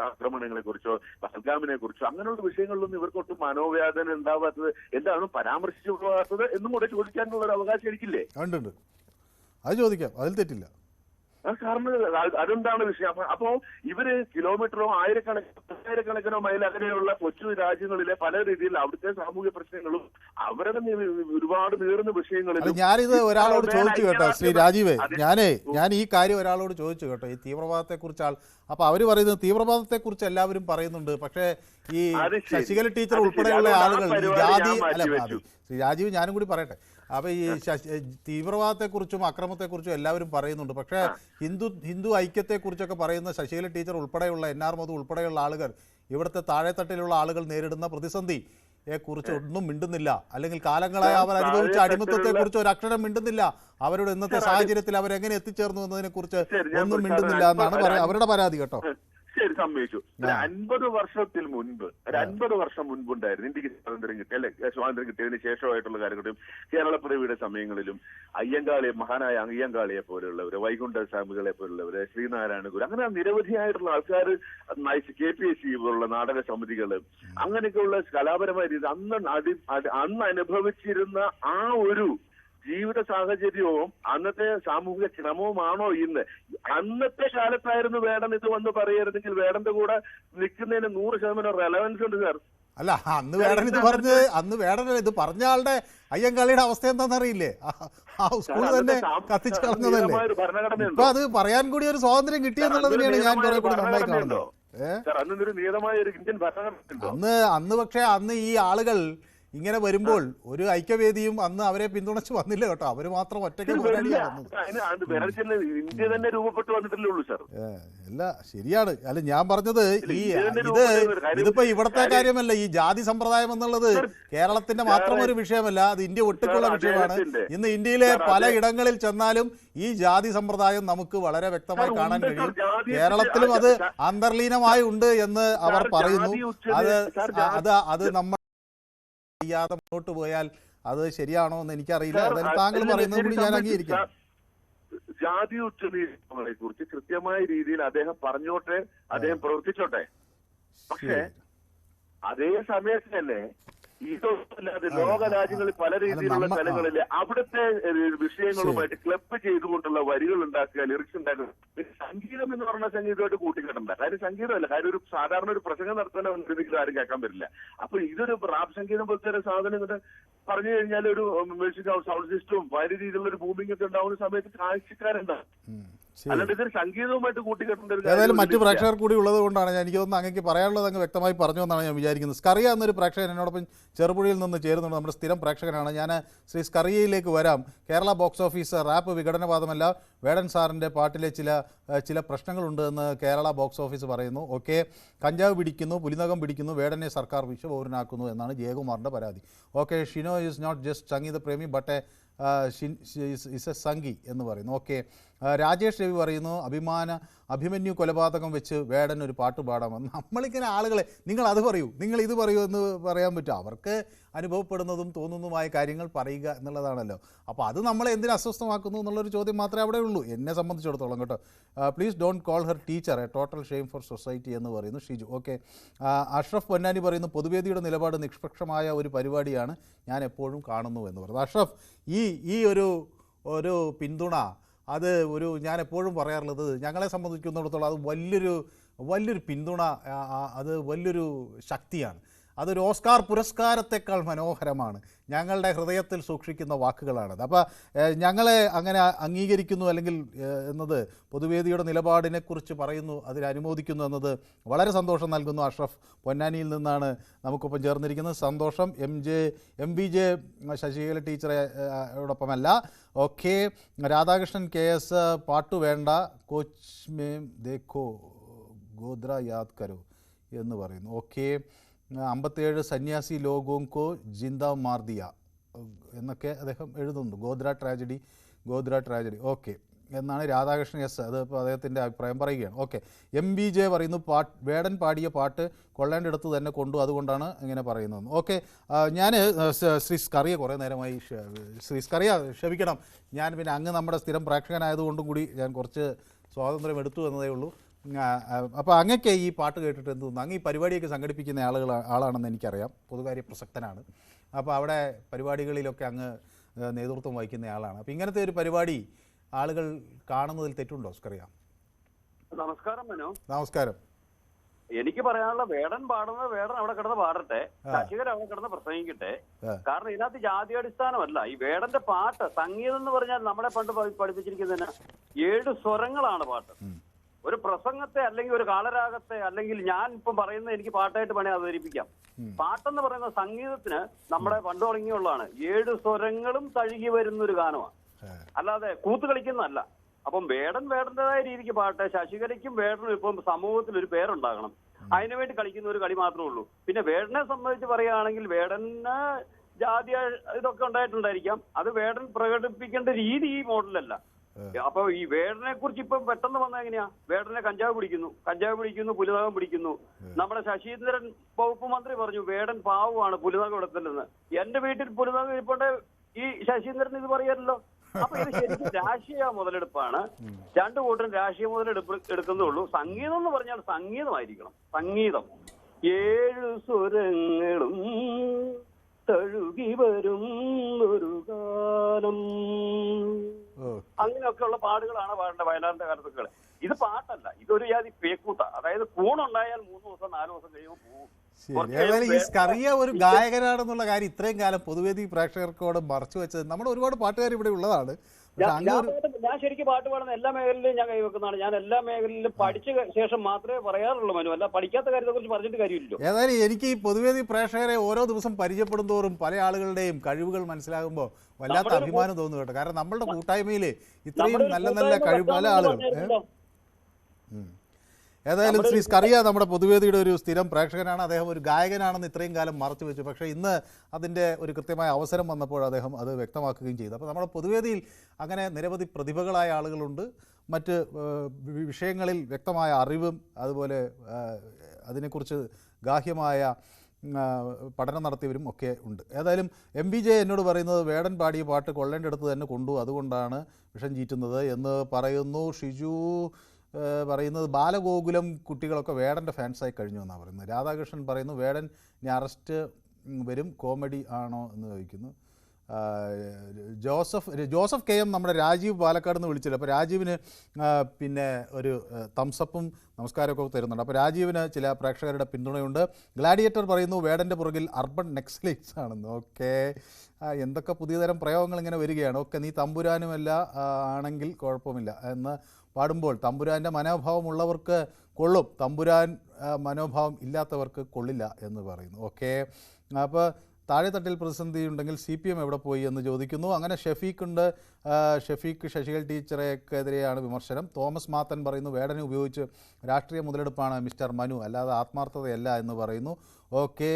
ആക്രമണങ്ങളെ കുറിച്ചോ പഹൽഗാമിനെ കുറിച്ചോ അങ്ങനെയുള്ള വിഷയങ്ങളിലൊന്നും ഇവർക്കൊട്ടും മനോവേദന ഉണ്ടാവാത്തത്, എന്താണ് പരാമർശിച്ചു പോകാത്തത് എന്നും കൂടെ ചോദിക്കാനുള്ള ഒരു അവകാശം എനിക്കില്ലേ? അത് ചോദിക്കാം, അതിൽ തെറ്റില്ല. കാരണം അതെന്താണ് വിഷയം? അപ്പോ ഇവര് കിലോമീറ്ററോ ആയിരക്കണക്കിനോ മൈൽ അകലെയുള്ള കൊച്ചു രാജ്യങ്ങളിലെ പല രീതിയിൽ അവിടുത്തെ സാമൂഹ്യ പ്രശ്നങ്ങളും അവരുടെ ഒരുപാട് നീറുന്ന വിഷയങ്ങളിൽ ഞാനിത് ഒരാളോട് ചോദിച്ചു കേട്ടോ, ശ്രീ രാജീവ്, ഞാൻ ഈ കാര്യം ഒരാളോട് ചോദിച്ചു കേട്ടോ, ഈ തീവ്രവാദത്തെ കുറിച്ച് അപ്പൊ അവര് പറയുന്നത് തീവ്രവാദത്തെ കുറിച്ച് എല്ലാവരും പറയുന്നുണ്ട്, പക്ഷേ ഈ ശശികല ടീച്ചർ ഉൾപ്പെടെയുള്ള ആളുകൾ ജാതി ശ്രീ രാജീവ് ഞാനും കൂടി പറയട്ടെ. അപ്പൊ ഈ തീവ്രവാദത്തെക്കുറിച്ചും അക്രമത്തെക്കുറിച്ചും എല്ലാവരും പറയുന്നുണ്ട്, പക്ഷേ ഹിന്ദു ഐക്യത്തെക്കുറിച്ചൊക്കെ പറയുന്ന ശശികല ടീച്ചർ ഉൾപ്പെടെയുള്ള NR മധു ഉൾപ്പെടെയുള്ള ആളുകൾ ഇവിടുത്തെ താഴെത്തട്ടിലുള്ള ആളുകൾ നേരിടുന്ന പ്രതിസന്ധിയെ കുറിച്ച് ഒന്നും മിണ്ടുന്നില്ല. അല്ലെങ്കിൽ കാലങ്ങളായി അവർ അനുഭവിച്ച അടിമത്തത്തെക്കുറിച്ച് ഒരു അക്ഷരം മിണ്ടുന്നില്ല. അവരുടെ ഇന്നത്തെ സാഹചര്യത്തിൽ അവരെങ്ങനെ എത്തിച്ചേർന്നു എന്നതിനെ കുറിച്ച് ഒന്നും മിണ്ടുന്നില്ല എന്നാണ് അവരുടെ പരാതി കേട്ടോ. ശരി, സമ്മതിച്ചു. 50 വർഷത്തിൽ മുൻപ്, ഒരു 50 വർഷം മുൻപുണ്ടായിരുന്നു ഇന്ത്യക്ക് സ്വാതന്ത്ര്യം കിട്ടിയ, അല്ലെ സ്വാതന്ത്ര്യം കിട്ടിയതിന് ശേഷമായിട്ടുള്ള കാലഘട്ടം കേരളപ്പിറവിയുടെ സമയങ്ങളിലും മഹാനായ അയ്യങ്കാളിയെ പോലുള്ളവര്, വൈകുണ്ഠ സ്വാമികളെ പോലുള്ളവര്, ശ്രീനാരായണ ഗുരു, അങ്ങനെ നിരവധിയായിട്ടുള്ള ആൾക്കാർ, KPSC പോലുള്ള നാടക സമിതികള്, അങ്ങനെയൊക്കെയുള്ള കലാപരമായ രീതി അന്ന് അനുഭവിച്ചിരുന്ന ആ ഒരു ജീവിത സാഹചര്യവും അന്നത്തെ സാമൂഹിക ശ്രമവുമാണോ ഇന്ന്? അന്നത്തെ കാലത്തായിരുന്നു വേടൻ ഇത് വന്ന് പറയരുതെങ്കിൽ വേടന്റെ കൂടെ നിൽക്കുന്നതിന് 100% റെലവൻസ് ഉണ്ട് സാർ. അല്ല അന്ന് വേടൻ ഇത് പറഞ്ഞ ആളുടെ അയ്യങ്കാളിയുടെ അവസ്ഥ എന്താണെന്നറിയില്ലേ? ആ സ്കൂൾ തന്നെ കത്തിച്ച് കളഞ്ഞതല്ലേ. ഇപ്പൊ അത് പറയാൻ കൂടി ഒരു സ്വാതന്ത്ര്യം കിട്ടിയെന്നുള്ളതിനെയാണ് ഞാൻ കുറെ കൂടി നന്നായി കാണുന്നത്. അന്ന് പക്ഷെ അന്ന് ഈ ആളുകൾ ഇങ്ങനെ വരുമ്പോൾ ഒരു ഐക്യവേദിയും അന്ന് അവരെ പിന്തുണച്ച് വന്നില്ല കേട്ടോ. അവര് മാത്രം ഒറ്റയ്ക്ക് അല്ല ശരിയാണ്. അല്ല ഞാൻ പറഞ്ഞത് ഇതിപ്പോ ഇവിടത്തെ കാര്യമല്ല. ഈ ജാതി സമ്പ്രദായം എന്നുള്ളത് കേരളത്തിന്റെ മാത്രം ഒരു വിഷയമല്ല, അത് ഇന്ത്യ ഒട്ടുക്കുള്ള വിഷയമാണ്. ഇന്ന് ഇന്ത്യയിലെ പല ഇടങ്ങളിൽ ചെന്നാലും ഈ ജാതി സമ്പ്രദായം നമുക്ക് വളരെ വ്യക്തമായി കാണാൻ കഴിയും. കേരളത്തിലും അത് അന്തർലീനമായി ഉണ്ട് എന്ന് അവർ പറയുന്നു. അത് നമ്മൾ ചെയ്യാതെ മുന്നോട്ട് പോയാൽ അത് ശരിയാണോ എന്ന് എനിക്കറിയില്ല. അതായത് താങ്കൾ പറയുന്നത് കൂടി ഞാൻ അംഗീകരിക്കാം. ജാതി ഉച്ചനീതികളെ കുറിച്ച് കൃത്യമായ രീതിയിൽ അദ്ദേഹം പറഞ്ഞോട്ടെ, അദ്ദേഹം പ്രവർത്തിച്ചോട്ടെ. പക്ഷേ അതേ സമയത്ത് തന്നെ ഇതൊന്നുമല്ലാതെ ലോക രാജ്യങ്ങളിൽ പല രീതിയിലുള്ള സ്ഥലങ്ങളിൽ അവിടുത്തെ വിഷയങ്ങളുമായിട്ട് ക്ലബ് ചെയ്തുകൊണ്ടുള്ള വരികൾ ഉണ്ടാക്കുക, ലിറിക്സ് ഉണ്ടാക്കുക. സംഗീതം എന്ന് പറഞ്ഞ സംഗീതമായിട്ട് കൂട്ടിക്കെട്ടണ്ട. കാര്യം സംഗീതമല്ല, കാര്യം ഒരു സാധാരണ ഒരു പ്രസംഗം നടത്താൻ ഒരിക്കലും ആരും കേൾക്കാൻ പറ്റില്ല. അപ്പൊ ഇതൊരു റാപ്പ് സംഗീതം പോലത്തെ ഒരു സാധനം ഇങ്ങോട്ട് പറഞ്ഞു കഴിഞ്ഞാൽ ഒരു മ്യൂസിക് സൗണ്ട് സിസ്റ്റവും വലിയ രീതിയിലുള്ള ഒരു ബൂമിംഗ് ഒക്കെ ഉണ്ടാവുന്ന സമയത്ത് കാഴ്ചക്കാരുണ്ടാവും. അല്ലാണ്ട് ഇതൊരു സംഗീതവുമായിട്ട് കൂട്ടിക്കെട്ടേണ്ട. ഏതായാലും മറ്റു പ്രേക്ഷകർ കൂടി ഉള്ളത് കൊണ്ടാണ് എനിക്ക് തോന്നുന്നു അങ്ങേക്ക് പറയാനുള്ളത് അങ്ങ് വ്യക്തമായി പറഞ്ഞു എന്നാണ് ഞാൻ വിചാരിക്കുന്നത്. സ്കറിയ എന്നൊരു പ്രേക്ഷകൻ എന്നോടൊപ്പം ചെറുപുഴയിൽ നിന്ന് ചേരുന്നുണ്ട്. നമ്മുടെ സ്ഥിരം പ്രേക്ഷകനാണ്. ഞാൻ ശ്രീ സ്കറിയയിലേക്ക് വരാം. കേരള ബോക്സ് ഓഫീസ് റാപ്പ് വിഘടനവാദമല്ല, വേടൻ സാറിൻ്റെ പാട്ടിലെ ചില പ്രശ്നങ്ങളുണ്ട് എന്ന് കേരള ബോക്സ് ഓഫീസ് പറയുന്നു. ഓക്കെ, കഞ്ചാവ് പിടിക്കുന്നു, പുലിനകം പിടിക്കുന്നു, വേടനെ സർക്കാർ വിശ്വപൗരനാക്കുന്നു എന്നാണ് ജയകുമാറിൻ്റെ പരാതി. Okay, Shino is not just സംഗീത പ്രേമി ബട്ട് ഇസ് എ സംഗി എന്ന് പറയുന്നു. ഓക്കെ, രാജേഷ് രവി പറയുന്നു അഭിമന്യു കൊലപാതകം വെച്ച് വേടൻ ഒരു പാട്ട് പാടാമെന്ന്. നമ്മളിങ്ങനെ ആളുകളെ നിങ്ങൾ അത് പറയൂ, നിങ്ങൾ ഇത് പറയൂ എന്ന് പറയാൻ പറ്റും. അവർക്ക് അനുഭവപ്പെടുന്നതും തോന്നുന്നതുമായ കാര്യങ്ങൾ പറയുക എന്നുള്ളതാണല്ലോ. അപ്പോൾ അത് നമ്മളെ എന്തിനു അസ്വസ്ഥമാക്കുന്നു എന്നുള്ളൊരു ചോദ്യം മാത്രമേ അവിടെ ഉള്ളൂ എന്നെ സംബന്ധിച്ചിടത്തോളം കേട്ടോ. Please don't call her teacher A total shame for society എന്ന് പറയുന്നു ഷിജു. ഓക്കെ, അഷ്റഫ് പൊന്നാനി പറയുന്നു പൊതുവേദിയുടെ നിലപാട് നിഷ്പക്ഷമായ ഒരു പരിപാടിയാണ്, ഞാൻ എപ്പോഴും കാണുന്നു എന്ന് പറയുന്നു. അഷ്റഫ്, ഈ ഒരു പിന്തുണ അത് ഞാൻ എപ്പോഴും പറയാറുള്ളത്, ഞങ്ങളെ സംബന്ധിക്കുന്നിടത്തോളം അത് വലിയൊരു പിന്തുണ, അത് വലിയൊരു ശക്തിയാണ്. അതൊരു ഓസ്കാർ പുരസ്കാരത്തെക്കാൾ മനോഹരമാണ്. ഞങ്ങളുടെ ഹൃദയത്തിൽ സൂക്ഷിക്കുന്ന വാക്കുകളാണത്. അപ്പോൾ ഞങ്ങളെ അങ്ങനെ അംഗീകരിക്കുന്നു അല്ലെങ്കിൽ എന്നത് പൊതുവേദിയുടെ നിലപാടിനെക്കുറിച്ച് പറയുന്നു, അതിനനുമോദിക്കുന്നു എന്നത് വളരെ സന്തോഷം നൽകുന്നു. അഷ്റഫ് പൊന്നാനിയിൽ നിന്നാണ് നമുക്കൊപ്പം ചേർന്നിരിക്കുന്നത്. സന്തോഷം. എം വി ജെ ശശികല ടീച്ചറോടൊപ്പമല്ല. ഓക്കെ, രാധാകൃഷ്ണൻ KS പാട്ടു വേണ്ട, കോച്ച് മേം ദേഖോ ഗോദ്ര യാദ് കരോ എന്ന് പറയുന്നു. ഓക്കെ, 57 സന്യാസി ലോഗോങ്കോ ജിന്ദ മാർദിയ എന്നൊക്കെ അദ്ദേഹം എഴുതുന്നുണ്ട്. ഗോദ്ര ട്രാജഡി ഓക്കെ എന്നാണ് രാധാകൃഷ്ണൻ എസ്, അത് ഇപ്പോൾ അദ്ദേഹത്തിൻ്റെ അഭിപ്രായം പറയുകയാണ്. ഓക്കെ, MBJ പറയുന്നു വേടൻ പാടിയ പാട്ട് കൊള്ളേണ്ടിടത്ത് തന്നെ കൊണ്ടു, അതുകൊണ്ടാണ് ഇങ്ങനെ പറയുന്നത്. ഓക്കെ, ഞാൻ ശ്രീ സ്കറിയ കുറേ നേരമായി ക്ഷമിക്കണം, ഞാൻ പിന്നെ അങ്ങ് നമ്മുടെ സ്ഥിരം പ്രേക്ഷകനായതുകൊണ്ടും കൂടി ഞാൻ കുറച്ച് സ്വാതന്ത്ര്യം എടുത്തു എന്നതേ ഉള്ളൂ. അപ്പോൾ അങ്ങക്ക് ഈ പാട്ട് കേട്ടിട്ട് എന്ത് തോന്നുന്നു? അങ്ങ് ഈ പരിപാടിയൊക്കെ സംഘടിപ്പിക്കുന്ന ആളാണെന്ന് എനിക്കറിയാം, പൊതുകാര്യ പ്രസക്തനാണ്. അപ്പോൾ അവിടെ പരിപാടികളിലൊക്കെ അങ്ങ് നേതൃത്വം വഹിക്കുന്ന ആളാണ്. അപ്പോൾ ഇങ്ങനത്തെ ഒരു പരിപാടി ആളുകൾ കാണുന്നതിൽ തെറ്റുണ്ടോ സ്കറിയ? നമസ്കാരം മനു. നമസ്കാരം. എനിക്ക് പറയാനുള്ള വേടൻ അവിടെ കിടന്ന് പാടട്ടെ, ശശികല അവിടെ കിടന്ന് പ്രസംഗിക്കട്ടെ. കാരണം ഇതിനകത്ത് ജാതിയടിസ്ഥാനമല്ല. ഈ വേടന്റെ പാട്ട് സംഗീതം എന്ന് പറഞ്ഞാൽ നമ്മളെ പണ്ട് പഠിപ്പിച്ചിരിക്കുന്നതിന് 7 സ്വരങ്ങളാണ് പാട്ട്. ഒരു പ്രസംഗത്തെ അല്ലെങ്കിൽ ഒരു കാലരാഗത്തെ അല്ലെങ്കിൽ ഞാൻ ഇപ്പം പറയുന്നത് എനിക്ക് പാട്ടായിട്ട് വേണേൽ അവതരിപ്പിക്കാം. പാട്ടെന്ന് പറയുന്ന സംഗീതത്തിന് നമ്മുടെ പണ്ട് തുടങ്ങിയുള്ളതാണ്. 7 സ്വരങ്ങളും തഴുകി വരുന്ന ഒരു ഗാനമാണ്, അല്ലാതെ കൂത്ത് കളിക്കുന്നതല്ല. അപ്പം വേടന്റേതായ രീതിക്ക് പാട്ടെ. ശശികലയ്ക്കും വേടനും ഇപ്പം സമൂഹത്തിൽ ഒരു പേരുണ്ടാകണം, അതിനുവേണ്ടി കളിക്കുന്ന ഒരു കളി മാത്രമേ ഉള്ളൂ. പിന്നെ വേടനെ സംബന്ധിച്ച് പറയുകയാണെങ്കിൽ വേടന് ജാതി ഇതൊക്കെ ഉണ്ടായിട്ടുണ്ടായിരിക്കാം, അത് വേടൻ പ്രകടിപ്പിക്കേണ്ട രീതി ഈ മോഡലല്ല. അപ്പൊ ഈ വേടനെ കുറിച്ച് ഇപ്പം പെട്ടെന്ന് വന്ന എങ്ങനെയാ? വേടനെ കഞ്ചാവ് പിടിക്കുന്നു, പുലിനകം പിടിക്കുന്നു. നമ്മുടെ ശശീന്ദ്രൻ വകുപ്പ് മന്ത്രി പറഞ്ഞു വേടൻ പാവമാണ്, പുലിനകം എടുത്തില്ലെന്ന്. എന്റെ വീട്ടിൽ പുലിനകം ഇരിപ്പുണ്ട്, ഈ ശശീന്ദ്രൻ ഇത് പറയാമല്ലോ. അപ്പൊ ഇത് ശരിക്കും രാഷ്ട്രീയ മുതലെടുപ്പാണ്. 2 കൂട്ടരും രാഷ്ട്രീയ മുതലെടുപ്പ് എടുക്കുന്നേ ഉള്ളൂ. സംഗീതം എന്ന് പറഞ്ഞാൽ സംഗീതമായിരിക്കണം. സംഗീതം 7 സ്വരങ്ങളും തഴുകി വരും ഒരു കാലം, അങ്ങനെയൊക്കെയുള്ള പാടുകളാണ് പാടേണ്ട വയലാറിന്റെ കാലത്തൊക്കെ. ഇത് പാട്ടല്ല, ഇതൊരു ജാതി പേക്കൂത്ത. അതായത് കൂണുണ്ടായാൽ 3 ദിവസം 4 ദിവസം കഴിയുമ്പോൾ പോകും. ഏതായാലും ഈ സ്കറിയ ഒരു ഗായകനാണെന്നുള്ള കാര്യം ഇത്രയും കാലം പൊതുവേദി പ്രേക്ഷകർക്കോട് മറച്ചു വെച്ചത് നമ്മുടെ ഒരുപാട് പാട്ടുകാർ ഇവിടെ ഉള്ളതാണ്. ഞാൻ ശരിക്കും പാട്ട് പാടുന്ന എല്ലാ മേഖലയിലും ഞാൻ കൈവെക്കുന്നതാണ്. ഞാൻ എല്ലാ മേഖലയിലും പഠിച്ച ശേഷം മാത്രമേ പറയാറുള്ളൂ മനു, അല്ല പഠിക്കാത്ത കാര്യത്തെ കുറിച്ച് പറഞ്ഞിട്ട് കാര്യമില്ലല്ലോ. ഏതായാലും എനിക്ക് ഈ പൊതുവേദി പ്രേക്ഷകരെ ഓരോ ദിവസം പരിചയപ്പെടും തോറും പല ആളുകളുടെയും കഴിവുകൾ മനസ്സിലാകുമ്പോൾ വല്ലാത്ത അഭിമാനം തോന്നുന്നു കേട്ടോ. കാരണം നമ്മളുടെ കൂട്ടായ്മയിൽ ഇത്രയും നല്ല നല്ല കഴിവ് പല ആളുകൾ. ഏതായാലും ശ്രീ സ്കറിയ നമ്മുടെ പൊതുവേദിയുടെ ഒരു സ്ഥിരം പ്രേക്ഷകനാണ്. അദ്ദേഹം ഒരു ഗായകനാണെന്ന് ഇത്രയും കാലം മറച്ചു വെച്ചു. പക്ഷേ ഇന്ന് അതിൻ്റെ ഒരു കൃത്യമായ അവസരം വന്നപ്പോൾ അദ്ദേഹം അത് വ്യക്തമാക്കുകയും ചെയ്തു. അപ്പോൾ നമ്മുടെ പൊതുവേദിയിൽ അങ്ങനെ നിരവധി പ്രതിഭകളായ ആളുകളുണ്ട്. മറ്റ് വിഷയങ്ങളിൽ വ്യക്തമായ അറിവും അതുപോലെ അതിനെക്കുറിച്ച് ഗാഹ്യമായ പഠനം നടത്തിയവരും ഒക്കെ ഉണ്ട്. ഏതായാലും MBJ എന്നോട് പറയുന്നത് വേടൻ പാടിയ പാട്ട് കൊള്ളേണ്ടടുത്ത് തന്നെ കൊണ്ടു, അതുകൊണ്ടാണ് വിഷം ചീറ്റുന്നത് എന്ന് പറയുന്നു. ഷിജു പറയുന്നത് ബാലഗോകുലം കുട്ടികളൊക്കെ വേടൻ്റെ ഫാൻസായി കഴിഞ്ഞു എന്നാണ് പറയുന്നത്. രാധാകൃഷ്ണൻ പറയുന്നു വേടൻ ഇനി അറസ്റ്റ് വരും, കോമഡി ആണോ എന്ന് ചോദിക്കുന്നു. ജോസഫ് KM നമ്മുടെ രാജീവ് പാലക്കാട് നിന്ന് വിളിച്ചില്ല. അപ്പോൾ രാജീവിന് പിന്നെ ഒരു തംസപ്പും നമസ്കാരമൊക്കെ തരുന്നുണ്ട്. അപ്പോൾ രാജീവിന് ചില പ്രേക്ഷകരുടെ പിന്തുണയുണ്ട്. ഗ്ലാഡിയേറ്റർ പറയുന്നു വേടൻ്റെ പുറകിൽ അർബൻ നെക്സലൈറ്റ്സ് ആണെന്ന്. ഓക്കെ, എന്തൊക്കെ പുതിയ തരം പ്രയോഗങ്ങൾ ഇങ്ങനെ വരികയാണ്. ഓക്കെ, നീ തമ്പുരാനുമല്ല ആണെങ്കിൽ കുഴപ്പമില്ല എന്ന് പാടുമ്പോൾ തമ്പുരാൻ്റെ മനോഭാവമുള്ളവർക്ക് കൊള്ളും, തമ്പുരാൻ മനോഭാവം ഇല്ലാത്തവർക്ക് കൊള്ളില്ല എന്ന് പറയുന്നു. ഓക്കെ, അപ്പോൾ താഴെത്തട്ടിൽ പ്രതിസന്ധി ഉണ്ടെങ്കിൽ CPM എവിടെ പോയി എന്ന് ചോദിക്കുന്നു. അങ്ങനെ ഷഫീഖുണ്ട്. ഷഫീഖ് ശശികൽ ടീച്ചറെക്കെതിരെയാണ് വിമർശനം. തോമസ് മാത്തൻ പറയുന്നു വേടനെ ഉപയോഗിച്ച് രാഷ്ട്രീയ മുതലെടുപ്പാണ് മിസ്റ്റർ മനു, അല്ലാതെ ആത്മാർത്ഥതയല്ല എന്ന് പറയുന്നു. Okay,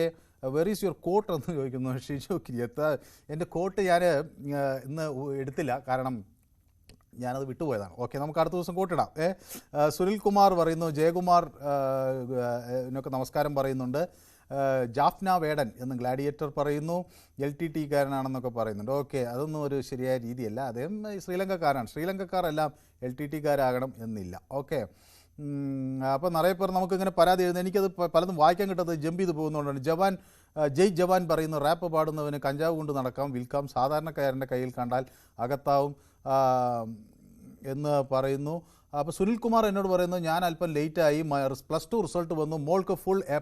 where is your coat എന്ന് ചോദിക്കുന്നു ഷിജു കിരിയത്ത്. എൻ്റെ കോട്ട് ഞാൻ ഇന്ന് എടുത്തില്ല, കാരണം ഞാനത് വിട്ടുപോയതാണ്. ഓക്കെ, നമുക്ക് അടുത്ത ദിവസം കോട്ടിടാം. സുനിൽ കുമാർ പറയുന്നു ജയകുമാർ എന്നൊക്കെ നമസ്കാരം പറയുന്നുണ്ട്. ജാഫ്ന വേടൻ എന്ന് ഗ്ലാഡിയേറ്റർ പറയുന്നു. LTT കാരനാണെന്നൊക്കെ പറയുന്നുണ്ട്. ഓക്കെ, അതൊന്നും ഒരു ശരിയായ രീതിയല്ല. അദ്ദേഹം ശ്രീലങ്കക്കാരാണ്. ശ്രീലങ്കക്കാരെല്ലാം LTT കാരാകണം എന്നില്ല. ഓക്കെ, അപ്പോൾ നിറയെ പേർ നമുക്കിങ്ങനെ പരാതി എഴുതുന്നത്, എനിക്കത് പലതും വായിക്കാൻ കിട്ടാത്തത് ജമ്പ് ചെയ്ത് പോകുന്നതുകൊണ്ടാണ്. ജയ് ജവാൻ പറയുന്നു റാപ്പ് പാടുന്നവന് കഞ്ചാവ് കൊണ്ട് നടക്കാം, വിൽക്കാം, സാധാരണക്കാരൻ്റെ കയ്യിൽ കണ്ടാൽ അകത്താവും എന്ന് പറയുന്നു. അപ്പോൾ സുനിൽകുമാർ എന്നോട് പറയുന്നു ഞാൻ അല്പം ലേറ്റായി, +2 റിസൾട്ട് വന്നു, മോൾക്ക് ഫുൾ A+.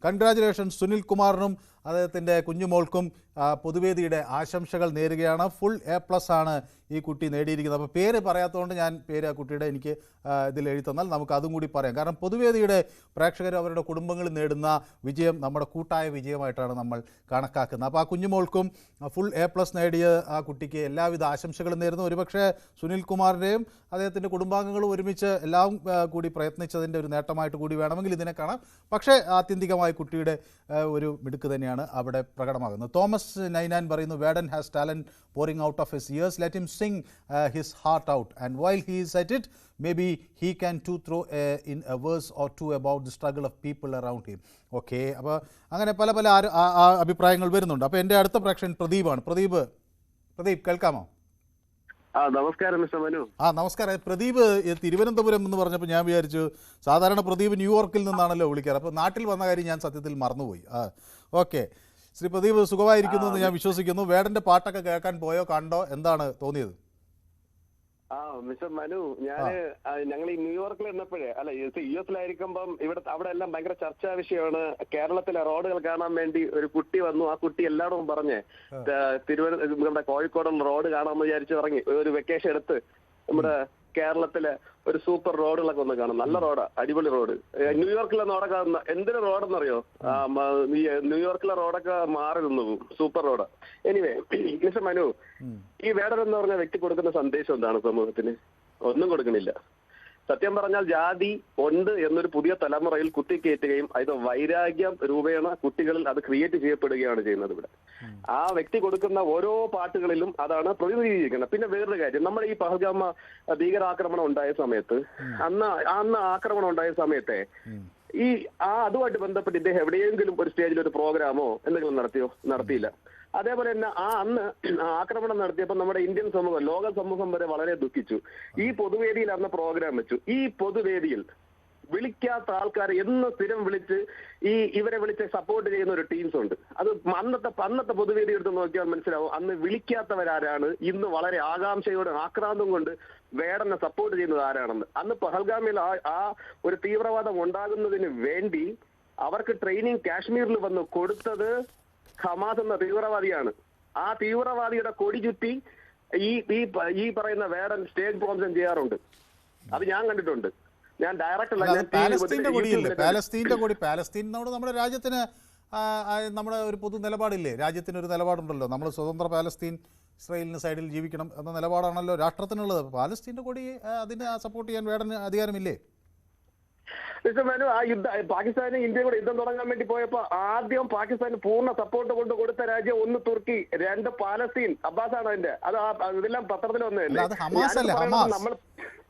കൺഗ്രാജുലേഷൻസ് സുനിൽകുമാറിനും അദ്ദേഹത്തിൻ്റെ കുഞ്ഞുമോൾക്കും പൊതുവേദിയുടെ ആശംസകൾ നേരുകയാണ്. ഫുൾ A+ ആണ് ഈ കുട്ടി നേടിയിരിക്കുന്നത്. അപ്പോൾ പേര് പറയാത്തതുകൊണ്ട് ഞാൻ പേര് ആ കുട്ടിയുടെ എനിക്ക് ഇതിൽ എഴുതി തന്നാൽ നമുക്ക് അതും കൂടി പറയാം. കാരണം പൊതുവേദിയുടെ പ്രേക്ഷകർ അവരുടെ കുടുംബങ്ങളിൽ നേടുന്ന വിജയം നമ്മുടെ കൂട്ടായ വിജയമായിട്ടാണ് നമ്മൾ കണക്കാക്കുന്നത്. അപ്പോൾ ആ കുഞ്ഞുമോൾക്കും ഫുൾ A+ നേടിയ ആ കുട്ടിക്ക് എല്ലാവിധ ആശംസകളും നേരുന്നു. ഒരുപക്ഷെ സുനിൽകുമാറിൻ്റെയും അദ്ദേഹത്തിൻ്റെ കുടുംബാംഗങ്ങളും ഒരുമിച്ച് എല്ലാം കൂടി പ്രയത്നിച്ചതിൻ്റെ ഒരു നേട്ടമായിട്ട് കൂടി വേണമെങ്കിൽ ഇതിനെ കാണാം. പക്ഷേ ആത്യന്തികമായി കുട്ടിയുടെ ഒരു മിടുക്ക് തന്നെയാണ് അവിടെ പ്രകടമാകുന്നത്. തോമസ് നൈനാൻ പറയുന്നു Vedan has talent pouring out of his ears, let him sing his heart out, and while he is at it maybe he can too throw in a verse or two about the struggle of people around him. Okay, അപ്പോൾ അങ്ങനെ പല പല അഭിപ്രായങ്ങൾ വരുന്നുണ്ട്. അപ്പോൾ എൻ്റെ അടുത്ത പ്രേക്ഷകൻ പ്രദീപാണ്. പ്രദീപ് കേൾക്കാമോ? നമസ്കാരം മിസ്റ്റർ മനു. നമസ്കാരം. പ്രദീപ് തിരുവനന്തപുരം എന്ന് പറഞ്ഞപ്പോൾ ഞാൻ വിചാരിച്ചു സാധാരണ പ്രദീപ് ന്യൂയോർക്കിൽ നിന്നാണല്ലോ വിളിക്കാറ്. അപ്പോൾ നാട്ടിൽ വന്ന കാര്യം ഞാൻ സത്യത്തിൽ മറന്നുപോയി. ഓക്കെ, ശ്രീ പ്രദീപ് സുഖമായിരിക്കുന്നു എന്ന് ഞാൻ വിശ്വസിക്കുന്നു. വേടൻ്റെ പാട്ടൊക്കെ കേൾക്കാൻ പോയോ, കണ്ടോ, എന്താണ് തോന്നിയത്? മിസ്റ്റർ മനു, ഞങ്ങൾ ഈ ന്യൂയോർക്കിൽ ഇരുന്നപ്പോഴേ US-ലായിരിക്കുമ്പം അവിടെ എല്ലാം ഭയങ്കര ചർച്ചാ വിഷയമാണ്. കേരളത്തിലെ റോഡുകൾ കാണാൻ വേണ്ടി ഒരു കുട്ടി വന്നു. ആ കുട്ടി എല്ലായിടവും പറഞ്ഞ് നമ്മുടെ കോഴിക്കോടുള്ള റോഡ് കാണാമെന്ന് വിചാരിച്ച് ഇറങ്ങി. ഒരു വെക്കേഷൻ എടുത്ത് നമ്മുടെ കേരളത്തിലെ ഒരു സൂപ്പർ റോഡുകളൊക്കെ ഒന്ന് കാണും. നല്ല റോഡാ, അടിപൊളി റോഡ്. ന്യൂയോർക്കിലെ റോഡൊക്കെ എന്തൊരു റോഡെന്നറിയോ? ന്യൂയോർക്കിലെ റോഡൊക്കെ മാറി നിന്നു പോകും. സൂപ്പർ റോഡാ. എനിവേ മിസ്റ്റർ മനു, ഈ വേടൻ എന്ന് പറഞ്ഞ വ്യക്തി കൊടുക്കുന്ന സന്ദേശം എന്താണ് സമൂഹത്തിന്? ഒന്നും കൊടുക്കണില്ല. സത്യം പറഞ്ഞാൽ ജാതി ഉണ്ട് എന്നൊരു പുതിയ തലമുറയിൽ കുത്തിക്കയറ്റുകയും അത് വൈരാഗ്യം രൂപേണ കുട്ടികളിൽ അത് ക്രിയേറ്റ് ചെയ്യപ്പെടുകയാണ് ചെയ്യുന്നത്. ഇവിടെ ആ വ്യക്തി കൊടുക്കുന്ന ഓരോ പാട്ടുകളിലും അതാണ് പ്രതിനിധീകരിക്കുന്നത്. പിന്നെ വേറൊരു കാര്യം, നമ്മുടെ ഈ പഹൽഗാമ ഭീകരാക്രമണം ഉണ്ടായ സമയത്ത് അന്ന് ആക്രമണം ഉണ്ടായ സമയത്തെ അതുമായിട്ട് ബന്ധപ്പെട്ട് ഇദ്ദേഹം എവിടെയെങ്കിലും ഒരു സ്റ്റേജിൽ ഒരു പ്രോഗ്രാമോ എന്തെങ്കിലും നടത്തിയില്ല. അതേപോലെ തന്നെ അന്ന് ആക്രമണം നടത്തിയപ്പോൾ നമ്മുടെ ഇന്ത്യൻ സമൂഹം, ലോക സമൂഹം വരെ വളരെ ദുഃഖിച്ചു. ഈ പൊതുവേദിയിൽ അന്ന് പ്രോഗ്രാം വെച്ചു. ഈ പൊതുവേദിയിൽ വിളിക്കാത്ത ആൾക്കാർ എന്ന് സ്ഥിരം വിളിച്ച് ഇവരെ വിളിച്ച് സപ്പോർട്ട് ചെയ്യുന്ന ഒരു ടീംസ് ഉണ്ട്. അത് അന്നത്തെ പൊതുവേദി എടുത്ത് നോക്കിയാൽ മനസ്സിലാവും. അന്ന് വിളിക്കാത്തവരാരാണ്, ഇന്ന് വളരെ ആകാംക്ഷയോടെ ആക്രാന്തം കൊണ്ട് വേടനെ സപ്പോർട്ട് ചെയ്യുന്നത് ആരാണെന്ന്. അന്ന് പഹൽഗാമിൽ ആ ഒരു തീവ്രവാദം ഉണ്ടാകുന്നതിന് വേണ്ടി അവർക്ക് ട്രെയിനിങ് കാശ്മീരിൽ വന്ന് കൊടുത്തത് ഹമാസ് എന്ന തീവ്രവാദിയാണ്. ആ തീവ്രവാദിയുടെ കൊടി ചുറ്റി ഈ പറയുന്ന വേടൻ സ്റ്റേജ് പ്രോഗ്രാം ചെയ്യാറുണ്ട്. അത് ഞാൻ കണ്ടിട്ടുണ്ട്. ഞാൻ പാലസ്തീന്റെ കൊടിയില്ലേ, പാലസ്തീന്റെ കൊടി. പാലസ്തീനോട് നമ്മുടെ രാജ്യത്തിന് നമ്മുടെ ഒരു പൊതു നിലപാടില്ലേ, രാജ്യത്തിന് ഒരു നിലപാടുണ്ടല്ലോ. നമ്മൾ സ്വതന്ത്ര പാലസ്തീൻ, ഇസ്രായേലിന് സൈഡിൽ ജീവിക്കണം എന്ന നിലപാടാണല്ലോ രാഷ്ട്രത്തിനുള്ളത്. പാലസ്തീന്റെ കൊടി അതിന് സപ്പോർട്ട് ചെയ്യാൻ വേടന് അധികാരമില്ലേ? മിസ്റ്റർ മനു, ആ പാകിസ്ഥാനും ഇന്ത്യയും കൂടെ യുദ്ധം തുടങ്ങാൻ വേണ്ടി പോയപ്പോ ആദ്യം പാകിസ്ഥാന് പൂർണ്ണ സപ്പോർട്ട് കൊണ്ട് കൊടുത്ത രാജ്യം 1 തുർക്കി, 2 പാലസ്തീൻ. അബ്ബാസാണ് അതിന്റെ. ഇതെല്ലാം പത്രത്തിൽ വന്നതല്ലേ. അത് ഹമാസ് അല്ലേ?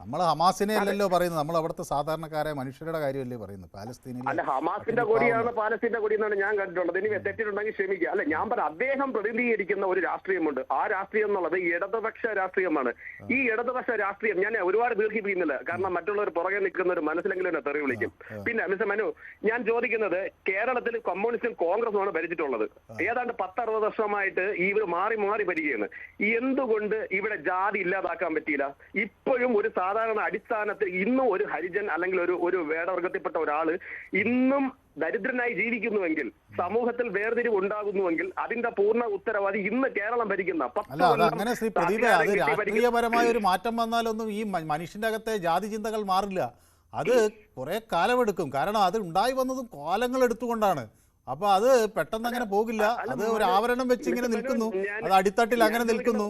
നമ്മൾ ഹമാസിനെ അല്ലല്ലോ പറയുന്നത്, നമ്മൾ അവിടുത്തെ സാധാരണക്കാരെ മനുഷ്യരുടെ കാര്യമല്ലേ പറയുന്നത്. പാലസ്തീനിൽ അല്ല, ഹമാസിന്റെ കൊടിയാണ് പാലസ്തീന്റെ കൊടി എന്നാണ് ഞാൻ കണ്ടിട്ടുള്ളത്. ഇനി തെറ്റിട്ടുണ്ടെങ്കിൽ ക്ഷമിക്കുക. അല്ല, ഞാൻ പറയാം, അദ്ദേഹം പ്രതിനിധീകരിക്കുന്ന ഒരു രാഷ്ട്രീയമുണ്ട്. ആ രാഷ്ട്രീയം എന്നുള്ളത് ഇടതുപക്ഷ രാഷ്ട്രീയമാണ്. ഈ ഇടതുപക്ഷ രാഷ്ട്രീയം ഞാൻ ഒരുപാട് ദീർഘിപ്പിക്കുന്നില്ല, കാരണം മറ്റുള്ളവർ പുറകെ നിൽക്കുന്ന ഒരു മനസ്സിലെങ്കിലും എന്നെ തെറി വിളിക്കും. പിന്നെ മിസ്റ്റർ മനു, ഞാൻ ചോദിക്കുന്നത്, കേരളത്തിൽ കമ്മ്യൂണിസ്റ്റും കോൺഗ്രസുമാണ് ഭരിച്ചിട്ടുള്ളത്. ഏതാണ്ട് 10-60 വർഷമായിട്ട് ഇവർ മാറി മാറി വരികയാണ്. എന്തുകൊണ്ട് ഇവിടെ ജാതി ഇല്ലാതാക്കാൻ പറ്റിയില്ല? ഇപ്പോഴും ഒരു സാധാരണ അടിസ്ഥാനത്തിൽ ഇന്നും ഒരു ഹരിജൻ അല്ലെങ്കിൽ ഒരു വേടവർഗത്തിൽപ്പെട്ട ഒരാള് ഇന്നും ദരിദ്രനായി ജീവിക്കുന്നുവെങ്കിൽ, സമൂഹത്തിൽ വേർതിരിവ് ഉണ്ടാകുന്നുവെങ്കിൽ അതിന്റെ പൂർണ്ണ ഉത്തരവാദി ഇന്ന് കേരളം ഭരിക്കുന്ന അങ്ങനെ ശ്രീ പ്രദീപ്, അത് രാഷ്ട്രീയപരമായ ഒരു മാറ്റം വന്നാലൊന്നും ഈ മനുഷ്യന്റെ അകത്തെ ജാതി ചിന്തകൾ മാറില്ല. അത് കുറെ കാലമെടുക്കും. കാരണം അത് ഉണ്ടായി വന്നതും കാലങ്ങൾ എടുത്തുകൊണ്ടാണ്. അപ്പൊ അത് പെട്ടെന്ന് അങ്ങനെ പോകില്ല. അത് ഒരു ആവരണം വെച്ച് ഇങ്ങനെ നിൽക്കുന്നു, അത് അടിത്തട്ടിൽ അങ്ങനെ നിൽക്കുന്നു.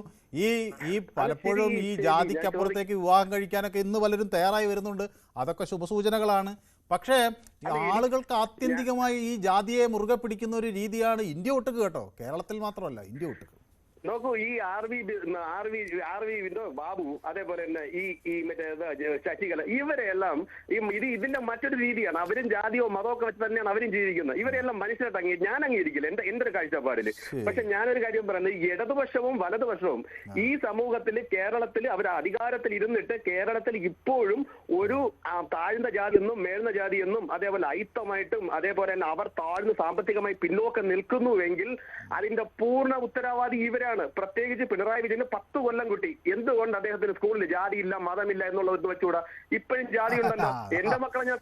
ഈ പലപ്പോഴും ഈ ജാതിക്കപ്പുറത്തേക്ക് വിവാഹം കഴിക്കാനൊക്കെ ഇന്ന് പലരും തയ്യാറായി വരുന്നുണ്ട്. അതൊക്കെ ശുഭസൂചനകളാണ്. പക്ഷേ ആളുകൾക്ക് ആത്യന്തികമായി ഈ ജാതിയെ മുറുകെ പിടിക്കുന്ന ഒരു രീതിയാണ് ഇന്ത്യ ഒട്ടുക്ക് കേട്ടോ. കേരളത്തിൽ മാത്രമല്ല, ഇന്ത്യ ഒട്ടുക്ക്. നോക്കൂ, ഈ ആർ വി ബാബു, അതേപോലെ തന്നെ ഈ മറ്റേ ശശികല, ഇവരെല്ലാം ഇതിന്റെ മറ്റൊരു രീതിയാണ്. അവരും ജാതിയോ മതമോ ഒക്കെ വെച്ച് തന്നെയാണ് അവരും ജീവിക്കുന്നത്. ഇവരെല്ലാം മനുഷ്യരായിട്ട് ഞാൻ അംഗീകരിക്കില്ല എന്റെ ഒരു കാഴ്ചപ്പാടില്. പക്ഷെ ഞാനൊരു കാര്യം പറയുന്നത്, ഇടതുപക്ഷവും വലതുപക്ഷവും ഈ സമൂഹത്തിൽ, കേരളത്തിൽ അവർ അധികാരത്തിൽ ഇരുന്നിട്ട് കേരളത്തിൽ ഇപ്പോഴും ഒരു താഴ്ന്ന ജാതി എന്നും മേഴ്ന്ന ജാതി എന്നും അതേപോലെ അയിത്തമായിട്ടും അതേപോലെ തന്നെ അവർ താഴ്ന്ന് സാമ്പത്തികമായി പിന്നോക്കം നിൽക്കുന്നുവെങ്കിൽ അതിന്റെ പൂർണ്ണ ഉത്തരവാദി ഇവരാണ്. പ്രത്യേകിച്ച് പിണറായി വിജയന് 10 കൊല്ലം കുട്ടി. എന്തുകൊണ്ട് അദ്ദേഹത്തിന് സ്കൂളിൽ ജാതിയില്ല മതമില്ല എന്നുള്ളത് വെച്ചുകൂടാ? ഇപ്പോഴും ജാതി ഉണ്ടല്ലോ. എന്റെ മക്കളെ ഞാൻ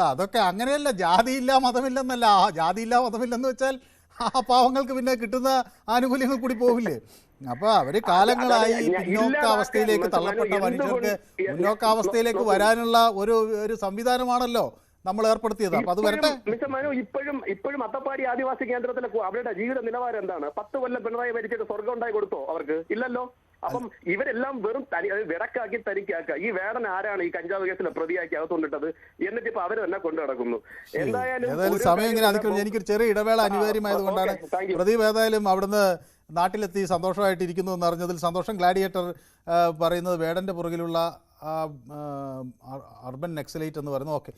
അതൊക്കെ അങ്ങനെയല്ല. ജാതിയില്ല മതമില്ലെന്നല്ല. ജാതിയില്ല മതമില്ലെന്ന് വെച്ചാൽ ആ പാവങ്ങൾക്ക് പിന്നെ കിട്ടുന്ന ആനുകൂല്യങ്ങൾ കൂടി പോകില്ലേ? അപ്പൊ അവര് കാലങ്ങളായി പിന്നോക്കാവസ്ഥയിലേക്ക് തള്ളപ്പെട്ട മനുഷ്യർക്ക് മുന്നോക്കാവസ്ഥയിലേക്ക് വരാനുള്ള ഒരു സംവിധാനമാണല്ലോ നമ്മൾ ഏർപ്പെടുത്തിയത്. അപ്പൊ അത് വരട്ടെ. മിസ്റ്റർ മനു, ഇപ്പോഴും അത്തപ്പാടി ആദിവാസി കേന്ദ്രത്തിലെ അവരുടെ ജീവിത നിലവാരം എന്താണ്? 10 കൊല്ലം പിണറായി ഭരിച്ചിട്ട് സ്വർഗം ഉണ്ടായി കൊടുത്തോ അവർക്ക്? ഇല്ലല്ലോ. അപ്പം ഇവരെല്ലാം വെറും വിടക്കാക്കി തനിക്കാക്കുക. ഈ വേടൻ ആരാണ് ഈ കഞ്ചാവ് കേസിലെ പ്രതിയാക്കി അകത്തുകൊണ്ടിട്ടത്? എന്നിട്ട് ഇപ്പൊ അവര് തന്നെ കൊണ്ടു നടക്കുന്നു. എന്തായാലും സമയം ഇങ്ങനെ അതിക്രമിച്ചു. എനിക്കൊരു ചെറിയ ഇടവേള അനിവാര്യമായതുകൊണ്ടാണ്. പ്രദീപ് ഏതായാലും അവിടുന്ന് നാട്ടിലെത്തി സന്തോഷമായിട്ടിരിക്കുന്നു എന്നറിഞ്ഞതിൽ സന്തോഷം. ഗ്ലാഡിയേറ്റർ പറയുന്നത് വേടൻ്റെ പുറകിലുള്ള അർബൻ നക്സലൈറ്റ് എന്ന് പറയുന്നു. ഓക്കെ,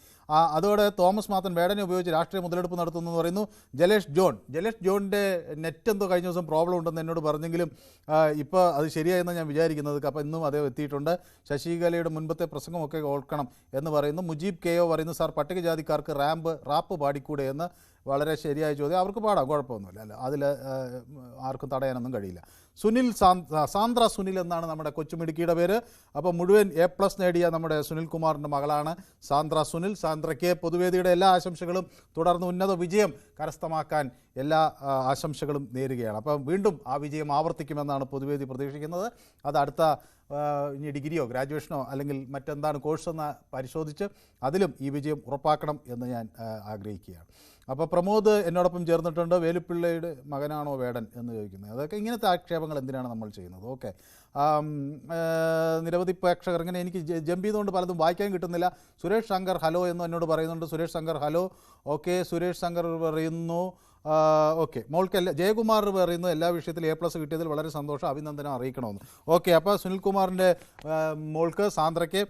അതോടെ തോമസ് മാത്തൻ വേടനെ ഉപയോഗിച്ച് രാഷ്ട്രീയ മുതലെടുപ്പ് നടത്തുന്നു എന്ന് പറയുന്നു. ജലേഷ് ജോണിൻ്റെ നെറ്റ് എന്തോ കഴിഞ്ഞ ദിവസം പ്രോബ്ലം ഉണ്ടെന്ന് എന്നോട് പറഞ്ഞെങ്കിലും ഇപ്പോൾ അത് ശരിയായെന്ന് ഞാൻ വിചാരിക്കുന്നത്. അപ്പോൾ ഇന്നും അതേ എത്തിയിട്ടുണ്ട്. ശശികലയുടെ മുൻപത്തെ പ്രസംഗമൊക്കെ ഓർക്കണം എന്ന് പറയുന്നു. മുജീബ് കെയോ പറയുന്നു, സാർ പട്ടികജാതിക്കാർക്ക് റാപ്പ് പാടിക്കൂടെ എന്ന്. വളരെ ശരിയായ ചോദ്യം. അവർക്ക് പാടാം, കുഴപ്പമൊന്നുമില്ല. അല്ല, അതിൽ ആർക്കും തടയാനൊന്നും കഴിയില്ല. സാന്ദ്ര സുനിൽ എന്നാണ് നമ്മുടെ കൊച്ചുമിടുക്കിയുടെ പേര്. അപ്പോൾ മുഴുവൻ A+ നേടിയ നമ്മുടെ സുനിൽ കുമാറിൻ്റെ മകളാണ് സാന്ദ്ര സുനിൽ. സാന്ദ്രയ്ക്ക് പൊതുവേദിയുടെ എല്ലാ ആശംസകളും, തുടർന്ന് ഉന്നത വിജയം കരസ്ഥമാക്കാൻ എല്ലാ ആശംസകളും നേരുകയാണ്. അപ്പം വീണ്ടും ആ വിജയം ആവർത്തിക്കുമെന്നാണ് പൊതുവേദി പ്രതീക്ഷിക്കുന്നത്. അത് അടുത്ത ഇനി ഡിഗ്രിയോ ഗ്രാജുവേഷനോ അല്ലെങ്കിൽ മറ്റെന്താണ് കോഴ്സെന്ന് പരിശോധിച്ച് അതിലും ഈ വിജയം ഉറപ്പാക്കണം എന്ന് ഞാൻ ആഗ്രഹിക്കുകയാണ്. അപ്പോൾ പ്രമോദ് എന്നോടൊപ്പം ചേർന്നിട്ടുണ്ട്. വേലുപ്പിള്ളയുടെ മകനാണോ വേടൻ എന്ന് ചോദിക്കുന്നത്. അതൊക്കെ ഇങ്ങനത്തെ ആക്ഷേപങ്ങൾ എന്തിനാണ് നമ്മൾ ചെയ്യുന്നത്? ഓക്കെ, നിരവധി പ്രേക്ഷകർ ഇങ്ങനെ എനിക്ക് ജമ്പ് ചെയ്തുകൊണ്ട് പലതും വായിക്കാൻ കിട്ടുന്നില്ല. സുരേഷ് ശങ്കർ ഹലോ എന്ന് എന്നോട് പറയുന്നുണ്ട്. സുരേഷ് ശങ്കർ ഹലോ. ഓക്കെ, സുരേഷ് ശങ്കർ പറയുന്നു ഓക്കെ, മോൾക്ക് ജയകുമാർ പറയുന്നു എല്ലാ വിഷയത്തിലും A+ കിട്ടിയതിൽ വളരെ സന്തോഷം, അഭിനന്ദനം അറിയിക്കണമെന്ന്. ഓക്കെ, അപ്പോൾ സുനിൽകുമാറിൻ്റെ മോൾക്ക് സാന്ദ്രയ്ക്ക്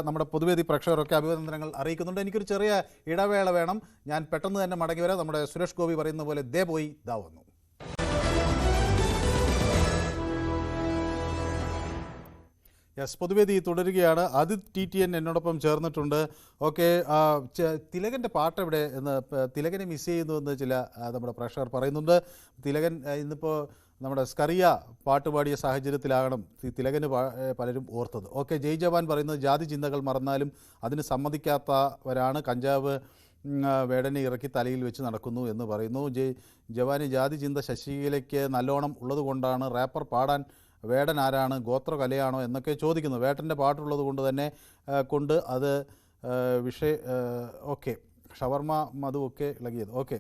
നമ്മുടെ പൊതുവേദി പ്രേക്ഷകരൊക്കെ അഭിനന്ദനങ്ങൾ അറിയിക്കുന്നുണ്ട്. എനിക്കൊരു ചെറിയ ഇടവേള വേണം. ഞാൻ പെട്ടെന്ന് തന്നെ മടങ്ങി വരാം. നമ്മുടെ സുരേഷ് ഗോപി പറയുന്ന പോലെ ദേ പോയി ദാ വന്നു. യെസ്, പൊതുവേദി തുടരുകയാണ്. ആദിത് TTN എന്നോടൊപ്പം ചേർന്നിട്ടുണ്ട്. ഓക്കെ, തിലകൻ്റെ പാട്ട് എവിടെ എന്ന്, തിലകനെ മിസ് ചെയ്യുന്നു എന്ന് ചില നമ്മുടെ പ്രേക്ഷകർ പറയുന്നുണ്ട്. തിലകൻ ഇന്നിപ്പോൾ നമ്മുടെ സ്കറിയ പാട്ട് പാടിയ സാഹചര്യത്തിലാകണം തിലകന് പലരും ഓർത്തത്. ഓക്കെ, ജയ് ജവാൻ പറയുന്നത് ജാതി ചിന്തകൾ മറന്നാലും അതിന് സമ്മതിക്കാത്തവരാണ് കഞ്ചാവ് വേടനെ ഇറക്കി തലയിൽ വെച്ച് നടക്കുന്നു എന്ന് പറയുന്നു. ജവാന് ജാതി ചിന്ത ശശികലയ്ക്ക് നല്ലോണം ഉള്ളത് കൊണ്ടാണ് റാപ്പർ പാടാൻ വേടൻ ആരാണ്, ഗോത്രകലയാണോ എന്നൊക്കെ ചോദിക്കുന്നു. വേട്ടൻ്റെ പാട്ടുള്ളത് കൊണ്ട് തന്നെ അത് ഓക്കെ, ഷവർമ മധു ഒക്കെ ഇളകിയത്. ഓക്കെ,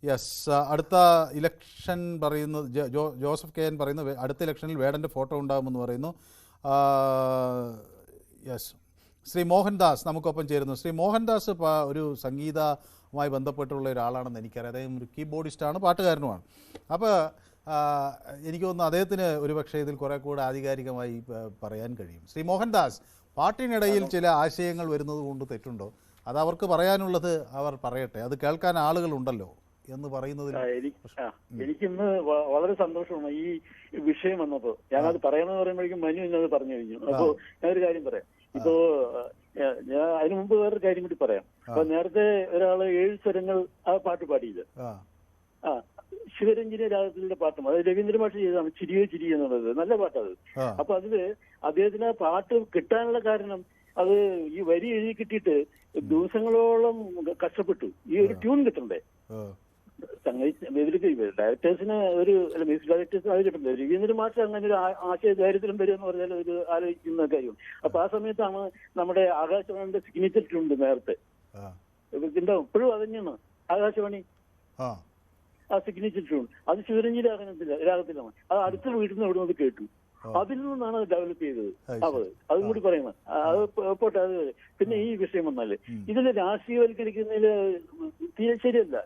യെസ്, അടുത്ത ഇലക്ഷൻ പറയുന്നത് ജോസഫ് KN പറയുന്നു അടുത്ത ഇലക്ഷനിൽ വേടൻ്റെ ഫോട്ടോ ഉണ്ടാകുമെന്ന് പറയുന്നു. യെസ്, ശ്രീ മോഹൻദാസ് നമുക്കൊപ്പം ചേരുന്നു. ശ്രീ മോഹൻദാസ് ഒരു സംഗീതവുമായി ബന്ധപ്പെട്ടുള്ള ഒരാളാണെന്ന് എനിക്കറിയാം. അദ്ദേഹം ഒരു കീബോർഡിസ്റ്റാണ്, പാട്ടുകാരനുമാണ്. അപ്പോൾ എനിക്ക് തോന്നുന്നു അദ്ദേഹത്തിന് ഒരുപക്ഷെ ഇതിൽ കുറെ കൂടെ ആധികാരികമായി പറയാൻ കഴിയും. ശ്രീ മോഹൻദാസ്, പാട്ടിനിടയിൽ ചില ആശയങ്ങൾ വരുന്നത് കൊണ്ട് തെറ്റുണ്ടോ? അത് അവർക്ക് പറയാനുള്ളത് അവർ പറയട്ടെ, അത് കേൾക്കാൻ ആളുകളുണ്ടല്ലോ എന്ന് പറയുന്നതിൽ എനിക്കിന്ന് വളരെ സന്തോഷമാണ് ഈ വിഷയം വന്നപ്പോ. ഞാനത് പറയണമെന്ന് പറയുമ്പോഴേക്കും മനു ഇന്നത് പറഞ്ഞു കഴിഞ്ഞു. അപ്പോ ഞാനൊരു കാര്യം പറയാം. ഇപ്പോ ഞാൻ അതിനു മുമ്പ് വേറൊരു കാര്യം കൂടി പറയാം. അപ്പൊ നേരത്തെ ഒരാള് 7 സ്വരങ്ങൾ ആ പാട്ട് പാടിയില്ല. ശിവരഞ്ജിനി രാഗത്തിന്റെ പാട്ടും അത് രവീന്ദ്ര മാഷ് ചെയ്തതാണ്, ചിരിയോ ചിരി എന്നുള്ളത്. നല്ല പാട്ടത്. അപ്പൊ അതില് അദ്ദേഹത്തിന് ആ പാട്ട് കിട്ടാനുള്ള കാരണം അത് ഈ വരി എഴുതി കിട്ടിയിട്ട് ദിവസങ്ങളോളം കഷ്ടപ്പെട്ടു ഈ ഒരു ട്യൂൺ കിട്ടണ്ടേ. ഡയറക്ടേഴ്സിന് മ്യൂസിക് ഡയറക്ടേഴ്സിന് അത് കിട്ടുന്നത്. രവീന്ദ്ര മാഷ് അങ്ങനെ ഒരു ആശയ ധൈര്യത്തിലും വരും എന്ന് പറഞ്ഞാൽ ഒരു ആലോചിക്കുന്ന കാര്യം. അപ്പൊ ആ സമയത്താണ് നമ്മുടെ ആകാശവാണിന്റെ സിഗ്നേച്ചർ ട്യൂൺ നേരത്തെ ഉണ്ടാവും, ഇപ്പോഴും അത് തന്നെയാണ് ആകാശവാണി ആ സിഗ്നേച്ചർ ട്യൂൺ. അത് ശിവരഞ്ജി രാഗത്തിലാണ്. അത് അടുത്ത വീട്ടിൽ നിന്ന് എവിടെ നിന്ന് കേട്ടു. അതിൽ നിന്നാണ് അത് ഡെവലപ്പ് ചെയ്തത്. അതും കൂടി പറയുന്നത്. അത് പോട്ടെ. അത് പിന്നെ ഈ വിഷയം വന്നാല് ഇതില് രാഷ്ട്രീയവൽക്കരിക്കുന്നതില് തീരെ ശരിയല്ല.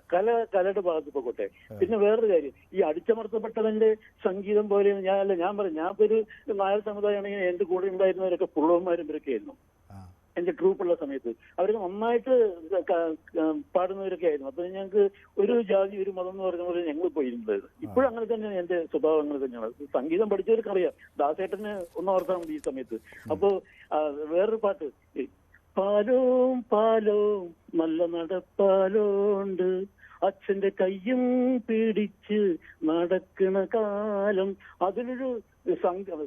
കലയുടെ ഭാഗത്ത് പോകട്ടെ. പിന്നെ വേറൊരു കാര്യം, ഈ അടിച്ചമർത്തപ്പെട്ടവന്റെ സംഗീതം പോലെ ഞാൻ പറയും, ഞാൻ ഇപ്പൊ ഒരു നായർ സമുദായമാണെങ്കിൽ എന്റെ കൂടെ ഉണ്ടായിരുന്നവരൊക്കെ പുള്ളവന്മാരും ഇവരൊക്കെ ആയിരുന്നു. എന്റെ ട്രൂപ്പുള്ള സമയത്ത് അവർക്ക് നന്നായിട്ട് പാടുന്നവരൊക്കെ ആയിരുന്നു. അപ്പൊ ഞങ്ങൾക്ക് ഒരു ജാതി ഒരു മതം എന്ന് പറഞ്ഞ പോലെ ഞങ്ങൾ പോയിരുന്നത്. ഇപ്പോഴും അങ്ങനെ തന്നെയാണ് എന്റെ സ്വഭാവം, അങ്ങനെ തന്നെയാണ്. സംഗീതം പഠിച്ചവർക്ക് അറിയാം. ദാസേട്ടന് ഒന്നോർത്താൽ മതി ഈ സമയത്ത്. അപ്പോ വേറൊരു പാട്ട്, പാലോം പാലോം നല്ല നടപ്പാലോണ്ട് അച്ഛന്റെ കയ്യും പിടിച്ച് നടക്കണ കാലം. അതിലൊരു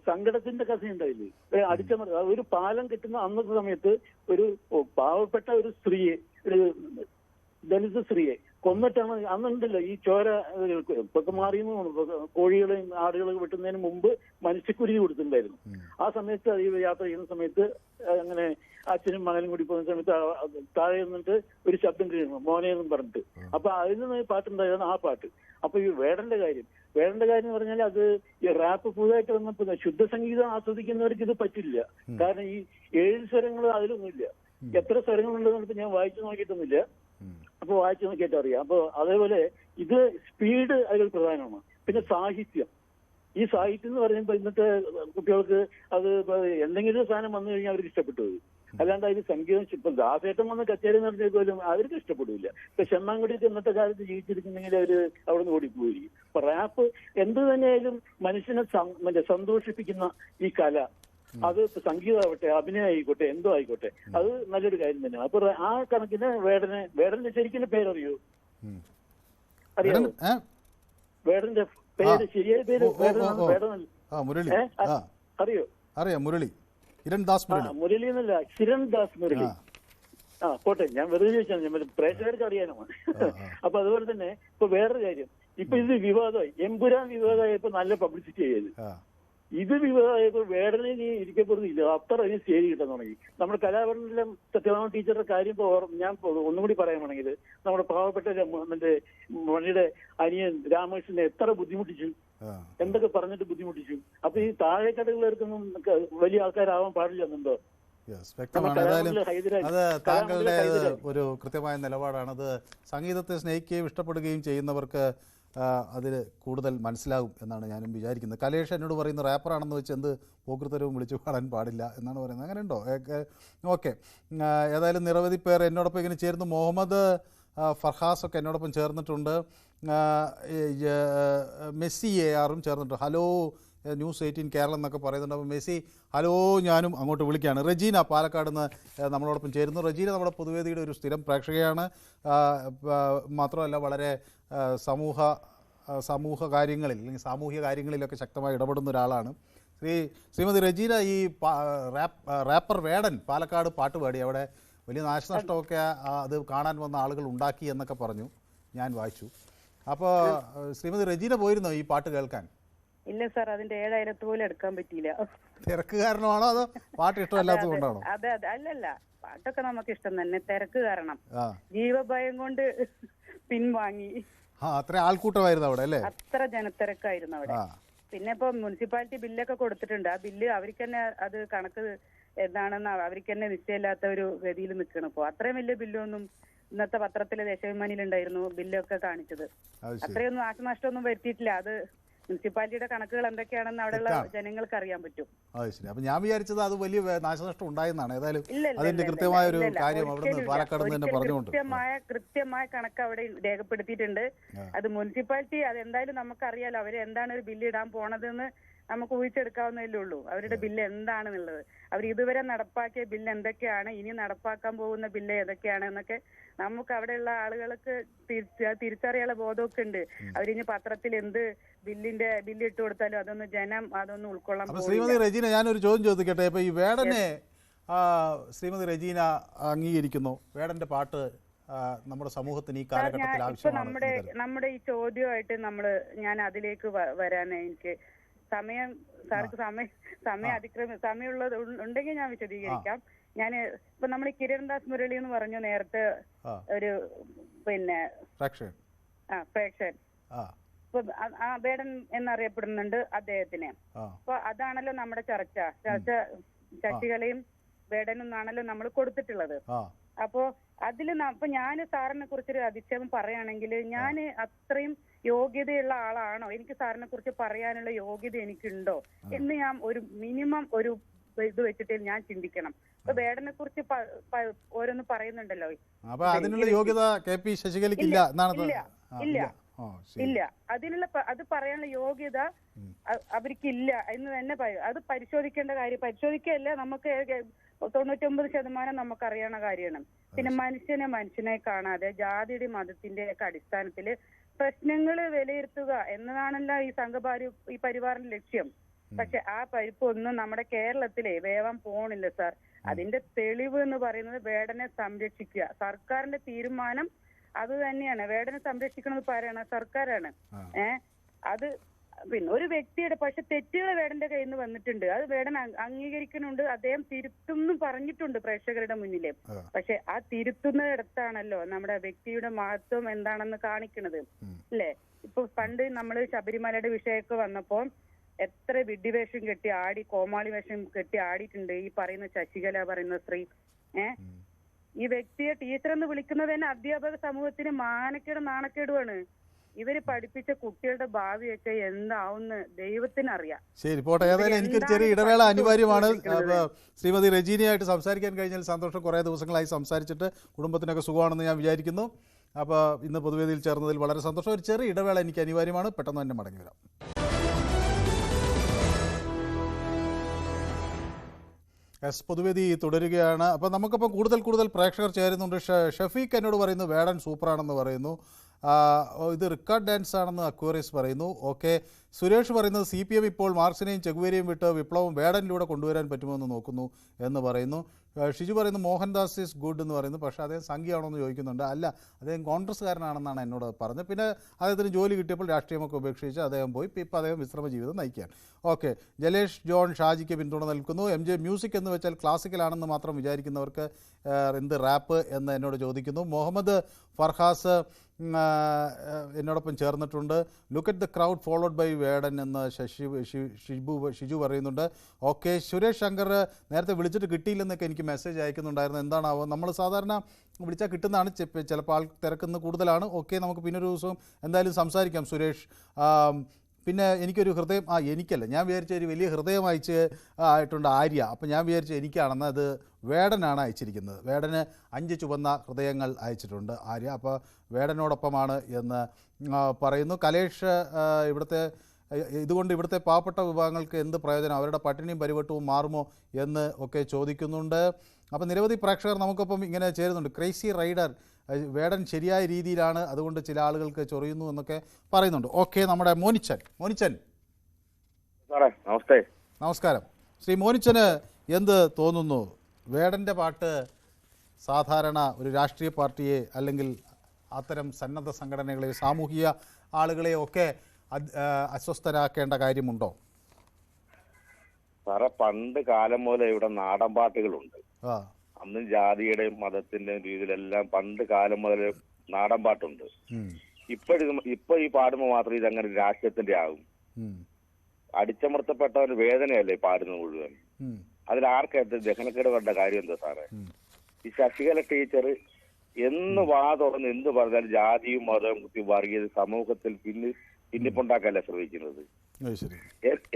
സങ്കടത്തിന്റെ കഥയുണ്ടായില്ലേ. അടിച്ചമർത്ത ഒരു പാലം കിട്ടുന്ന അന്നത്തെ സമയത്ത് ഒരു പാവപ്പെട്ട ഒരു സ്ത്രീയെ, ഒരു ദലിത് സ്ത്രീയെ കൊന്നിട്ടാണ്. അന്നുണ്ടല്ലോ ഈ ചോര ഇപ്പൊക്കെ മാറിയെന്ന്, കോഴികളെയും ആടുകളെയും വെട്ടുന്നതിന് മുമ്പ് മനുഷ്യക്കുരുതി കൊടുത്തിട്ടുണ്ടായിരുന്നു. ആ സമയത്ത് ഈ യാത്ര ചെയ്യുന്ന സമയത്ത് അങ്ങനെ അച്ഛനും മകനും കൂടി പോകുന്ന സമയത്ത് താഴെ നിന്നിട്ട് ഒരു ശബ്ദം കഴിയുന്നു, മോനെ എന്നും പറഞ്ഞിട്ട്. അപ്പൊ അതിൽ നിന്ന് പാട്ടുണ്ടായതാണ് ആ പാട്ട്. അപ്പൊ ഈ വേടന്റെ കാര്യം എന്ന് പറഞ്ഞാൽ അത് ഈ റാപ്പ് പുതുതായിട്ട് വന്നപ്പോ ശുദ്ധസംഗീതം ആസ്വദിക്കുന്നവർക്ക് ഇത് പറ്റില്ല. കാരണം ഈ 7 സ്വരങ്ങൾ അതിലൊന്നുമില്ല. എത്ര സ്വരങ്ങളുണ്ടെന്ന് ഞാൻ വായിച്ചു നോക്കിയിട്ടൊന്നുമില്ല. അപ്പൊ വായിച്ചു നോക്കിയിട്ട് അറിയാം. അപ്പൊ അതേപോലെ ഇത് സ്പീഡ് അതിൽ പ്രധാനമാണ്. പിന്നെ സാഹിത്യം, ഈ സാഹിത്യം എന്ന് പറയുമ്പോൾ ഇന്നത്തെ കുട്ടികൾക്ക് അത് എന്തെങ്കിലും ഒരു സാധനം വന്നു കഴിഞ്ഞാൽ അവർക്ക് ഇഷ്ടപ്പെട്ടു. അല്ലാണ്ട് അതിന് സംഗീതം ഇപ്പൊ ദാസേട്ടം വന്ന് കച്ചേരി നടത്തിയ പോലും അവർക്ക് ഇഷ്ടപ്പെടില്ല. ഇപ്പൊ ചെമ്മാങ്കുടിയൊക്കെ ഇന്നത്തെ കാലത്ത് ജീവിച്ചിരിക്കുന്നെങ്കിൽ അവര് അവിടെ നിന്ന് ഓടിപ്പോയിരിക്കും. അപ്പൊ റാപ്പ് എന്ത് തന്നെയായാലും മനുഷ്യനെ സന്തോഷിപ്പിക്കുന്ന ഈ കല, അത് സംഗീതമാവട്ടെ അഭിനയം ആയിക്കോട്ടെ എന്തോ ആയിക്കോട്ടെ, അത് നല്ലൊരു കാര്യം തന്നെയാണ്. അപ്പൊ ആ കണക്കിന് വേടന്റെ ശരിക്കും പേരറിയോ? അറിയാമോ വേടന്റെ പേര്? ശരിയായ പേര് അറിയോ? അറിയാം, മുരളി എന്നല്ല, കിരൺദാസ് മുരളി. പോട്ടെ, ഞാൻ വെറുതെ ചോദിച്ചാൽ പ്രേക്ഷകർക്ക് അറിയാനാണ്. അപ്പൊ അതുപോലെ തന്നെ ഇപ്പൊ വേറൊരു കാര്യം, ഇപ്പൊ ഇത് വിവാദമായി, എമ്പുരാൻ വിവാദമായപ്പോ നല്ല പബ്ലിസിറ്റി ചെയ്ത്. ഇത് വിവാദമായപ്പോൾ വേടനെ നീ ഇരിക്കപ്പെടുന്നില്ല, അത്ര അതിന് സ്റ്റേജ് കിട്ടാൻ തുടങ്ങി. നമ്മുടെ കലാഭവനിലെ സത്യഭാമ ടീച്ചറുടെ കാര്യം ഞാൻ ഒന്നും കൂടി പറയുകയാണെങ്കിൽ, നമ്മുടെ പാവപ്പെട്ട മറ്റേ മണിയുടെ അനിയൻ രാമകൃഷ്ണനെ എത്ര ബുദ്ധിമുട്ടിച്ചു, എന്തൊക്കെ പറഞ്ഞിട്ട് ബുദ്ധിമുട്ടിച്ചു. അപ്പൊ ഈ താഴെക്കടകളിലേർക്കൊന്നും വലിയ ആൾക്കാരാവാൻ പാടില്ലെന്നുണ്ടോ? വ്യക്തമാണ്. ഏതായാലും അത് താങ്കളുടെ ഒരു കൃത്യമായ നിലപാടാണ്. അത് സംഗീതത്തെ സ്നേഹിക്കുകയും ഇഷ്ടപ്പെടുകയും ചെയ്യുന്നവർക്ക് അതിൽ കൂടുതൽ മനസ്സിലാകും എന്നാണ് ഞാനും വിചാരിക്കുന്നത്. കലേഷ് എന്നോട് പറയുന്ന റാപ്പറാണെന്ന് വെച്ച് എന്ത് പോക്കൃത്തരവും വിളിച്ചു പാടാൻ പാടില്ല എന്നാണ് പറയുന്നത്. അങ്ങനെ ഉണ്ടോ? ഓക്കെ, ഏതായാലും നിരവധി പേർ എന്നോടൊപ്പം ഇങ്ങനെ ചേരുന്നു. മുഹമ്മദ് ഫർഹാസൊക്കെ എന്നോടൊപ്പം ചേർന്നിട്ടുണ്ട്. മെസ്സി ARും ചേർന്നിട്ടുണ്ട്. ഹലോ ന്യൂസ് 18 കേരളം എന്നൊക്കെ പറയുന്നുണ്ട്. അപ്പോൾ മെസ്സി ഹലോ ഞാനും അങ്ങോട്ട് വിളിക്കുകയാണ്. റെജീന പാലക്കാട് നിന്ന് നമ്മളോടൊപ്പം ചേരുന്നു. റെജീന നമ്മുടെ പൊതുവേദിയുടെ ഒരു സ്ഥിരം പ്രേക്ഷകയാണ്. മാത്രമല്ല വളരെ സമൂഹ കാര്യങ്ങളിൽ അല്ലെങ്കിൽ സാമൂഹിക കാര്യങ്ങളിലൊക്കെ ശക്തമായി ഇടപെടുന്ന ഒരാളാണ്. ശ്രീമതി റെജീന, ഈ റാപ്പർ വേടൻ പാലക്കാട് പാട്ട് പാടി, അവിടെ വലിയ നാശനഷ്ടമൊക്കെ അത് കാണാൻ വന്ന ആളുകൾ ഉണ്ടാക്കി എന്നൊക്കെ പറഞ്ഞു, ഞാൻ വായിച്ചു. അപ്പോൾ ശ്രീമതി റെജീന പോയിരുന്നോ ഈ പാട്ട് കേൾക്കാൻ? ഇല്ല സാർ, അതിന്റെ 7,000 പോലും എടുക്കാൻ പറ്റിയില്ല. തിരക്ക് കാരണമാണോ അതോ പാട്ട് ഇഷ്ടമല്ലാത്തത് കൊണ്ടാണോ? അതെ അതെ, അല്ലല്ല, പാട്ടൊക്കെ നമുക്ക് ഇഷ്ടം തന്നെ, തിരക്ക് കാരണം ജീവഭയം കൊണ്ട് പിൻവാങ്ങി. അത്ര ആൾക്കൂട്ടമായിരുന്നു അവിടെ അല്ലേ? അത്ര ജനത്തിരക്കായിരുന്നു അവിടെ. പിന്നെ ഇപ്പൊ മുനിസിപ്പാലിറ്റി ബില്ലൊക്കെ കൊടുത്തിട്ടുണ്ട്. ആ ബില്ല് അവർക്ക് തന്നെ അത് കണക്ക് എന്താണെന്ന് അവർക്ക് തന്നെ നിശ്ചയമില്ലാത്ത ഒരു ഗതിയിൽ നിൽക്കണം. ഇപ്പൊ അത്രയും വലിയ ബില്ലൊന്നും ഇന്നത്തെ പത്രത്തിലെ ദേശാഭിമാനിയിലുണ്ടായിരുന്നു ബില്ലൊക്കെ കാണിച്ചത്. അത്രയൊന്നും നാശനഷ്ടമൊന്നും വരുത്തിയിട്ടില്ല. അത് മുനിസിപ്പാലിറ്റിയുടെ കണക്കുകൾ എന്തൊക്കെയാണെന്ന് അവിടെയുള്ള ജനങ്ങൾക്ക് അറിയാൻ പറ്റും. അപ്പൊ ഞാൻ വിചാരിച്ചത് അത് വലിയ നാശനഷ്ടം ഉണ്ടായെന്നാണ്. ഏതായാലും അതിന്റെ കൃത്യമായ ഒരു കാര്യം അവിടെ പാലക്കാട് തന്നെ പറഞ്ഞുകൊണ്ട് കൃത്യമായ കണക്ക് അവിടെ രേഖപ്പെടുത്തിയിട്ടുണ്ട്. അത് മുനിസിപ്പാലിറ്റി അതെന്തായാലും നമുക്കറിയാലോ, അവര് എന്താണ് ഒരു ബില്ല് ഇടാൻ പോണതെന്ന് നമുക്ക് ഊഹിച്ചെടുക്കാവുന്നതല്ലേ ഉള്ളൂ. അവരുടെ ബില്ല് എന്താണെന്നുള്ളത്, അവർ ഇതുവരെ നടപ്പാക്കിയ ബില്ല് എന്തൊക്കെയാണ്, ഇനി നടപ്പാക്കാൻ പോകുന്ന ബില്ല് ഏതൊക്കെയാണ് എന്നൊക്കെ നമുക്ക് അവിടെയുള്ള ആളുകൾക്ക് തിരിച്ചറിയാനുള്ള ബോധമൊക്കെ ഉണ്ട്. അവരിനി പത്രത്തിൽ എന്ത് ബില്ല് ഇട്ട് കൊടുത്താലും അതൊന്നും ജനം അതൊന്നും ഉൾക്കൊള്ളാൻ. ശ്രീമതി റെജീന, ഞാനൊരു ചോദ്യം ചോദിക്കട്ടെ. ഇപ്പൊ ഈ വേടനെ ശ്രീമതി റെജീന അംഗീകരിക്കുന്നു? വേടന്റെ പാട്ട് നമ്മുടെ സമൂഹത്തിന് ഈ കാലഘട്ടത്തിൽ ആവശ്യമാണ്. നമ്മുടെ ഈ ചോദ്യമായിട്ട് ഞാൻ അതിലേക്ക് വരാൻ എനിക്ക് സാർക്ക് സമയമുള്ളത് ഉണ്ടെങ്കിൽ ഞാൻ വിശദീകരിക്കാം. ഞാന് ഇപ്പൊ നമ്മൾ കിരൺദാസ് മുരളി എന്ന് പറഞ്ഞു നേരത്തെ ഒരു പിന്നെ പ്രേക്ഷകൻ വേടൻ എന്നറിയപ്പെടുന്നുണ്ട് അദ്ദേഹത്തിനെ. അപ്പൊ അതാണല്ലോ നമ്മുടെ ചർച്ച ശശികലയും വേടനും എന്നാണല്ലോ നമ്മൾ കൊടുത്തിട്ടുള്ളത്. അപ്പോ അപ്പൊ ഞാൻ സാറിനെ കുറിച്ചൊരു അധിക്ഷേപം പറയുകയാണെങ്കിൽ ഞാൻ അത്രയും യോഗ്യതയുള്ള ആളാണോ, എനിക്ക് സാറിനെ കുറിച്ച് പറയാനുള്ള യോഗ്യത എനിക്കുണ്ടോ എന്ന് ഞാൻ ഒരു മിനിമം ഒരു ഇത് വെച്ചിട്ട് ഞാൻ ചിന്തിക്കണം. ഇപ്പൊ വേടനെ കുറിച്ച് ഓരോന്ന് പറയുന്നുണ്ടല്ലോ, അതിനുള്ള യോഗ്യത ഇല്ല, അത് പറയാനുള്ള യോഗ്യത അവർക്കില്ല എന്ന് തന്നെ അത് പരിശോധിക്കേണ്ട കാര്യം. പരിശോധിക്കല്ല, നമുക്ക് 99% നമുക്കറിയണ കാര്യമാണ്. പിന്നെ മനുഷ്യനെ കാണാതെ ജാതിയുടെ മതത്തിന്റെ ഒക്കെ അടിസ്ഥാനത്തില് പ്രശ്നങ്ങൾ വിലയിരുത്തുക എന്നതാണല്ലോ ഈ പരിവാറിന്റെ ലക്ഷ്യം. പക്ഷെ ആ പരിപ്പൊന്നും നമ്മുടെ കേരളത്തിലെ വേവാൻ പോണില്ല സാർ. അതിന്റെ തെളിവ് എന്ന് പറയുന്നത് വേടനെ സംരക്ഷിക്കുക. സർക്കാരിന്റെ തീരുമാനം അത് തന്നെയാണ്. വേടനെ സംരക്ഷിക്കണമെന്ന് പറയണ സർക്കാരാണ്. അത് പിന്നെ ഒരു വ്യക്തിയുടെ പക്ഷെ തെറ്റുകൾ വേടന്റെ കയ്യിൽ നിന്ന് വന്നിട്ടുണ്ട്. അത് വേടൻ അംഗീകരിക്കുന്നുണ്ട്, അദ്ദേഹം തിരുത്തുന്നും പറഞ്ഞിട്ടുണ്ട് പ്രേക്ഷകരുടെ മുന്നില്. പക്ഷെ ആ തിരുത്തുന്നിടത്താണല്ലോ നമ്മുടെ വ്യക്തിയുടെ മഹത്വം എന്താണെന്ന് കാണിക്കുന്നത് അല്ലേ? ഇപ്പൊ പണ്ട് നമ്മള് ശബരിമലയുടെ വിഷയമൊക്കെ വന്നപ്പോ എത്ര വിഡ്ഢിവേഷം കെട്ടി ആടി, കോമാളി വേഷം കെട്ടി ആടിയിട്ടുണ്ട് ഈ പറയുന്ന ശശികല പറയുന്ന സ്ത്രീ. ഈ വ്യക്തിയെ ടീച്ചർ എന്ന് വിളിക്കുന്നത് തന്നെ അധ്യാപക സമൂഹത്തിന് നാണക്കേടുമാണ്. ഇവര് പഠിപ്പിച്ച കുട്ടികളുടെ ഭാവിയൊക്കെ എന്താവുന്ന് ദൈവത്തിനറിയാം. ശരി, പോട്ടെ. ഏതായാലും എനിക്കൊരു ചെറിയ ഇടവേള അനിവാര്യമാണ്. ശ്രീമതി റെജീനയായിട്ട് സംസാരിക്കാൻ കഴിഞ്ഞാൽ സന്തോഷം. കുറേ ദിവസങ്ങളായി സംസാരിച്ചിട്ട് കുടുംബത്തിനൊക്കെ സുഖമാണെന്ന് ഞാൻ വിചാരിക്കുന്നു. അപ്പോൾ ഇന്ന് പൊതുവേദിയിൽ ചേർന്നതിൽ വളരെ സന്തോഷം. ഒരു ചെറിയ ഇടവേള എനിക്ക് അനിവാര്യമാണ്. പെട്ടെന്ന് തന്നെ മടങ്ങി വരാം. പൊതുവേദി തുടരുകയാണ്. അപ്പോൾ നമുക്കിപ്പോൾ കൂടുതൽ പ്രേക്ഷകർ ചേരുന്നുണ്ട്. ഷഫീഖ് എന്നോട് പറയുന്നു വേടൻ സൂപ്പറാണെന്ന് പറയുന്നു. ഇത് റിക്കാർഡ് ഡാൻസ് ആണെന്ന് അക്വേറിയസ് പറയുന്നു. ഓക്കെ, സുരേഷ് പറയുന്നത് CPM ഇപ്പോൾ മാർക്സിനെയും ചെഗുവേരയും വിട്ട് വിപ്ലവം വേടനിലൂടെ കൊണ്ടുവരാൻ പറ്റുമെന്ന് നോക്കുന്നു എന്ന് പറയുന്നു. ഷിജു പറയുന്നു മോഹൻദാസ് ഈസ് ഗുഡ് എന്ന് പറയുന്നു. പക്ഷേ അദ്ദേഹം സംഖ്യയാണോ എന്ന് ചോദിക്കുന്നുണ്ട്. അല്ല, അദ്ദേഹം കോൺഗ്രസ്സുകാരനാണെന്നാണ് എന്നോട് പറഞ്ഞത്. പിന്നെ അദ്ദേഹത്തിന് ജോലി കിട്ടിയപ്പോൾ രാഷ്ട്രീയമൊക്കെ ഉപേക്ഷിച്ച് അദ്ദേഹം പോയി. ഇപ്പോൾ അദ്ദേഹം വിശ്രമ ജീവിതം നയിക്കുകയാണ്. ഓക്കെ, ജലേഷ് ജോൺ ഷാജിക്ക് പിന്തുണ നൽകുന്നു. MJ മ്യൂസിക് എന്ന് വെച്ചാൽ ക്ലാസിക്കലാണെന്ന് മാത്രം വിചാരിക്കുന്നവർക്ക് എന്ത് റാപ്പ് എന്ന് എന്നോട് ചോദിക്കുന്നു. മുഹമ്മദ് ഫർഹാസ് എന്നോടൊപ്പം ചേർന്നിട്ടുണ്ട്. Look at the crowd followed by Vedan എന്ന് ഷിജു പറയുന്നുണ്ട്. ഓക്കെ, സുരേഷ് ശങ്കർ നേരത്തെ വിളിച്ചിട്ട് കിട്ടിയില്ലെന്നൊക്കെ എനിക്ക് മെസ്സേജ് അയക്കുന്നുണ്ടായിരുന്നു. എന്താണാവോ, നമ്മൾ സാധാരണ വിളിച്ചാൽ കിട്ടുന്നതാണ്, ചിലപ്പോൾ ആൾ തിരക്കുന്ന കൂടുതലാണ്. ഓക്കെ, നമുക്ക് പിന്നൊരു ദിവസവും എന്തായാലും സംസാരിക്കാം സുരേഷ്. പിന്നെ എനിക്കൊരു ഹൃദയം എനിക്കല്ല, ഞാൻ വിചാരിച്ച ഒരു വലിയ ഹൃദയം ആയിട്ടുണ്ട് ആര്യ. അപ്പോൾ ഞാൻ വിചാരിച്ച എനിക്കാണെന്ന്, അത് വേടനാണ് അയച്ചിരിക്കുന്നത്. വേടന് 5 ചുവന്ന ഹൃദയങ്ങൾ അയച്ചിട്ടുണ്ട് ആര്യ. അപ്പോൾ വേടനോടൊപ്പമാണ് എന്ന് പറയുന്നു. കലേഷ് ഇവിടുത്തെ ഇതുകൊണ്ട് ഇവിടുത്തെ പാവപ്പെട്ട വിഭാഗങ്ങൾക്ക് എന്ത് പ്രയോജനം, അവരുടെ പട്ടിണിയും പരിവട്ടവും മാറുമോ എന്ന് ഒക്കെ ചോദിക്കുന്നുണ്ട്. അപ്പോൾ നിരവധി പ്രേക്ഷകർ നമുക്കൊപ്പം ഇങ്ങനെ ചേരുന്നുണ്ട്. ക്രേസി റൈഡർ, വേടൻ ശരിയായ രീതിയിലാണ്, അതുകൊണ്ട് ചില ആളുകൾക്ക് ചൊറിയുന്നു എന്നൊക്കെ പറയുന്നുണ്ട്. ഓക്കെ, നമ്മുടെ മോനിച്ചൻ സാറേ നമസ്തേ. നമസ്കാരം. ശ്രീ മോനിച്ചന് എന്ത് തോന്നുന്നു? വേടൻ്റെ പാട്ട് സാധാരണ ഒരു രാഷ്ട്രീയ പാർട്ടിയെ അല്ലെങ്കിൽ അത്തരം സന്നദ്ധ സംഘടനകളെ, സാമൂഹിക ആളുകളെയോ ഒക്കെ അസ്വസ്ഥരാക്കേണ്ട കാര്യമുണ്ടോ? സാറേ, പണ്ട് കാലം മുതലേ ഇവിടെ നാടൻ പാട്ടുകളുണ്ട്. അന്ന് ജാതിയുടെയും മതത്തിന്റെയും രീതിയിലെല്ലാം പണ്ട് കാലം മുതൽ നാടൻ പാട്ടുണ്ട്. ഇപ്പൊ ഈ പാടുമ്പോൾ മാത്രം ഇതങ്ങനെ രാഷ്ട്രീയത്തിന്റെ ആകും. അടിച്ചമർത്തപ്പെട്ടവന് വേദനയല്ലേ പാടുന്നത് മുഴുവൻ. അതിലാർക്കായിട്ട് ദഹനക്കേട് വേണ്ട കാര്യം എന്താ സാറേ? ഈ ശശികല ടീച്ചർ എന്ന് വാ തുറന്ന് എന്ത് പറഞ്ഞാലും ജാതിയും മതവും കുത്തി വർഗീയത സമൂഹത്തിൽ ഭിന്നിപ്പുണ്ടാക്കല്ലേ ശ്രമിക്കുന്നത്.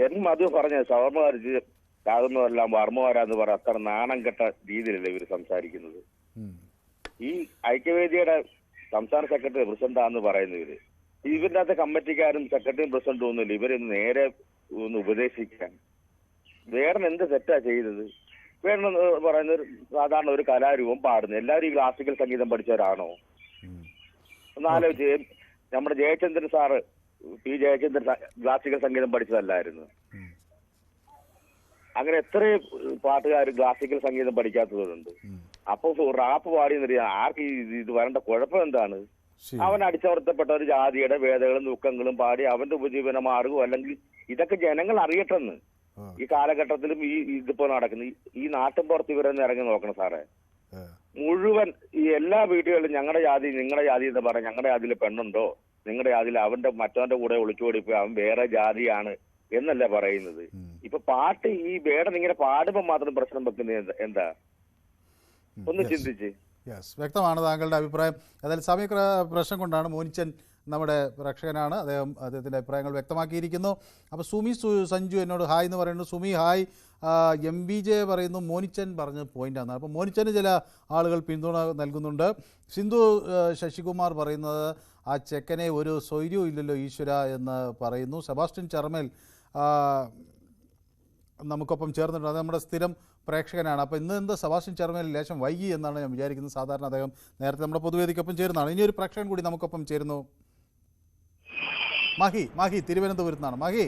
എൻ മധു പറഞ്ഞ ഷവർമ്മ കരിച്ച് ചാകുന്നതെല്ലാം വർമ്മമാരാന്ന് പറഞ്ഞ അത്ര നാണം കെട്ട രീതിയിലല്ലേ ഇവർ സംസാരിക്കുന്നത്. ഈ ഐക്യവേദിയുടെ സംസ്ഥാന സെക്രട്ടറി പ്രസിഡന്റാന്ന് പറയുന്നവര്, ഇവരുടെ അകത്ത് കമ്മിറ്റിക്കാരും സെക്രട്ടറിയും പ്രസിഡന്റും ഒന്നുമില്ല. ഇവരൊന്ന് നേരെ ഒന്ന് ഉപദേശിക്കാൻ. വേടൻ എന്ത് തെറ്റാ ചെയ്തത്? വേടൻ പറയുന്ന സാധാരണ ഒരു കലാരൂപം പാടുന്നു. എല്ലാവരും ഈ ക്ലാസിക്കൽ സംഗീതം പഠിച്ചവരാണോ? ഒന്നാലോചിച്ച്, നമ്മുടെ Jayachandran sir, P Jayachandran classical സംഗീതം പഠിച്ചതല്ലായിരുന്നു. അങ്ങനെ എത്രയും പാട്ടുകാർ ക്ലാസിക്കൽ സംഗീതം പഠിക്കാത്തവരുണ്ട്. അപ്പൊ റാപ്പ് പാടിയെന്നറിയാം. ആർക്ക് ഇത് വരേണ്ട കുഴപ്പം എന്താണ്? അവൻ അടിച്ചമർത്തപ്പെട്ട ഒരു ജാതിയുടെ വേദകളും ദുഃഖങ്ങളും പാടി അവന്റെ ഉപജീവന മാർഗവും, അല്ലെങ്കിൽ ഇതൊക്കെ ജനങ്ങൾ അറിയട്ടെന്ന്. ഈ കാലഘട്ടത്തിലും ഇതിപ്പോ നടക്കുന്നു. ഈ നാട്ടിൻ പുറത്ത് ഇവരൊന്ന് ഇറങ്ങി നോക്കണം സാറേ. മുഴുവൻ ഈ എല്ലാ വീടുകളിലും ഞങ്ങളുടെ ജാതി നിങ്ങളുടെ ജാതി എന്ന് പറയാം. ഞങ്ങളുടെ ജാതിയിൽ പെണ്ണുണ്ടോ, നിങ്ങളുടെ ജാതിയിൽ അവന്റെ മറ്റവന്റെ കൂടെ ഒളിച്ചോടിപ്പോയി അവൻ വേറെ ജാതിയാണ് എന്നല്ലേ പറയുന്നത്. ഇപ്പൊ പാട്ട് ഈ വേടൻ ഇങ്ങനെ പാടുമ്പോൾ മാത്രം പ്രശ്നം വെക്കുന്നത് എന്താ? ഒന്ന് ചിന്തിച്ച്. വ്യക്തമാണ് താങ്കളുടെ അഭിപ്രായം. അതായത് സമയ പ്രശ്നം കൊണ്ടാണ് മോനിച്ചൻ നമ്മുടെ പ്രേക്ഷകനാണ്, അദ്ദേഹത്തിൻ്റെ അഭിപ്രായങ്ങൾ വ്യക്തമാക്കിയിരിക്കുന്നു. അപ്പോൾ സുമി സഞ്ജു എന്നോട് ഹായ് എന്ന് പറയുന്നു. സുമി ഹായ്. MBJ പറയുന്നു മോനിച്ചൻ പറഞ്ഞ പോയിന്റാണ്. അപ്പോൾ മോനിച്ചന് ചില ആളുകൾ പിന്തുണ നൽകുന്നുണ്ട്. സിന്ധു ശശികുമാർ പറയുന്നത് ആ ചെക്കനെ ഒരു സ്വൈര്യവും ഇല്ലല്ലോ ഈശ്വര എന്ന് പറയുന്നു. സെബാസ്റ്റ്യൻ ചർമേൽ നമുക്കൊപ്പം ചേർന്നിട്ടുണ്ട്. അത് നമ്മുടെ സ്ഥിരം പ്രേക്ഷകനാണ്. അപ്പോൾ ഇന്ന് എന്താ സെബാസ്റ്റ്യൻ ചർമേൽ ലേശം വൈകി എന്നാണ് ഞാൻ വിചാരിക്കുന്നത്. സാധാരണ അദ്ദേഹം നേരത്തെ നമ്മുടെ പൊതുവേദിക്കൊപ്പം ചേരുന്നതാണ്. ഇനിയൊരു പ്രേക്ഷകൻ കൂടി നമുക്കൊപ്പം ചേരുന്നു. മഹി തിരുവനന്തപുരത്ത് നിന്നാണ്.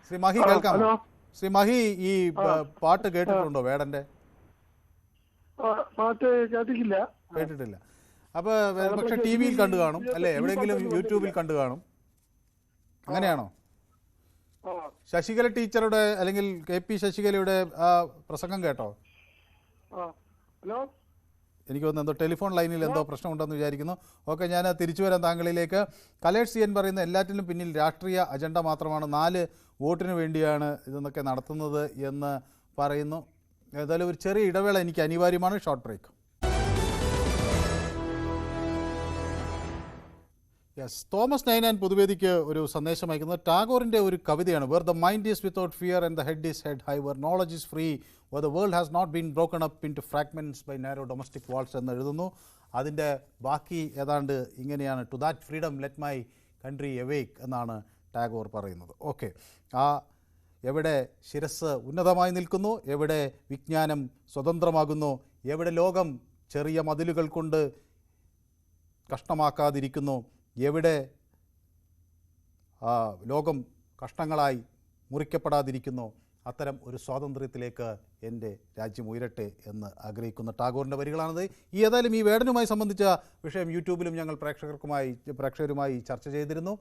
ശ്രീ മഹി കേൾക്കാമോ? ശ്രീ മഹി, ഈ പാട്ട് കേട്ടിട്ടുണ്ടോ വേടന്റെ? പാട്ട് കേട്ടിട്ടില്ല. കേട്ടിട്ടില്ല. അപ്പൊ പക്ഷെ TV-യിൽ കണ്ടു കാണും അല്ലേ? എവിടെയെങ്കിലും യൂട്യൂബിൽ കണ്ടു കാണും. അങ്ങനെയാണോ? ശശികല ടീച്ചറുടെ അല്ലെങ്കിൽ KP ശശികലയുടെ ആ പ്രസംഗം കേട്ടോ? ഹലോ, എനിക്ക് തോന്നുന്നു എന്തോ ടെലിഫോൺ ലൈനിൽ എന്തോ പ്രശ്നമുണ്ടെന്ന് വിചാരിക്കുന്നു. ഓക്കെ, ഞാൻ തിരിച്ചു വരാം താങ്കളിലേക്ക്. കലേഷ് CN പറയുന്ന എല്ലാറ്റിനും പിന്നിൽ രാഷ്ട്രീയ അജണ്ട മാത്രമാണ്, 4 വോട്ടിന് വേണ്ടിയാണ് ഇതെന്നൊക്കെ നടത്തുന്നത് എന്ന് പറയുന്നു. ഏതായാലും ഒരു ചെറിയ ഇടവേള എനിക്ക് അനിവാര്യമാണ്. Short break. തോമസ് നൈനാൻ പൊതുവേദിക്ക് ഒരു സന്ദേശം അയക്കുന്നത് ടാഗോറിൻ്റെ ഒരു കവിതയാണ്. Where the mind is without fear and the head is head high, where knowledge is free, where the world has not been broken up into fragments by narrow domestic walls എന്ന് എഴുതുന്നു. അതിൻ്റെ ബാക്കി ഏതാണ്ട് ഇങ്ങനെയാണ്: to that freedom let my country awake എന്നാണ് ടാഗോർ പറയുന്നത്. Okay, എവിടെ ശിരസ് ഉന്നതമായി നിൽക്കുന്നു, എവിടെ വിജ്ഞാനം സ്വതന്ത്രമാകുന്നു, എവിടെ ലോകം ചെറിയ മതിലുകൾ കൊണ്ട് കഷ്ണമാക്കാതിരിക്കുന്നു, എവിടെ ലോകം കഷ്ണങ്ങളായി മുറിക്കപ്പെടാതിരിക്കുന്നു, അത്തരം ഒരു സ്വാതന്ത്ര്യത്തിലേക്ക് എൻ്റെ രാജ്യം ഉയരട്ടെ എന്ന് ആഗ്രഹിക്കുന്ന ടാഗോറിൻ്റെ വരികളാണത്. ഏതായാലും ഈ വേടനുമായി സംബന്ധിച്ച വിഷയം യൂട്യൂബിലും ഞങ്ങൾ പ്രേക്ഷകരുമായി ചർച്ച ചെയ്തിരുന്നു.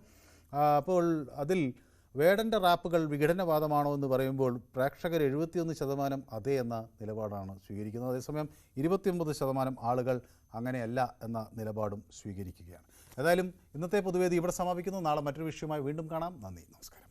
അപ്പോൾ അതിൽ വേടൻ്റെ റാപ്പുകൾ വിഘടനവാദമാണോ എന്ന് പറയുമ്പോൾ പ്രേക്ഷകർ 71% അതെ എന്ന നിലപാടാണ് സ്വീകരിക്കുന്നത്. അതേസമയം 29% ആളുകൾ അങ്ങനെയല്ല എന്ന നിലപാടും സ്വീകരിക്കുകയാണ്. ഏതായാലും ഇന്നത്തെ പൊതുവേദി ഇവിടെ സമാപിക്കുന്നു. നാളെ മറ്റൊരു വിഷയവുമായി വീണ്ടും കാണാം. നന്ദി, നമസ്കാരം.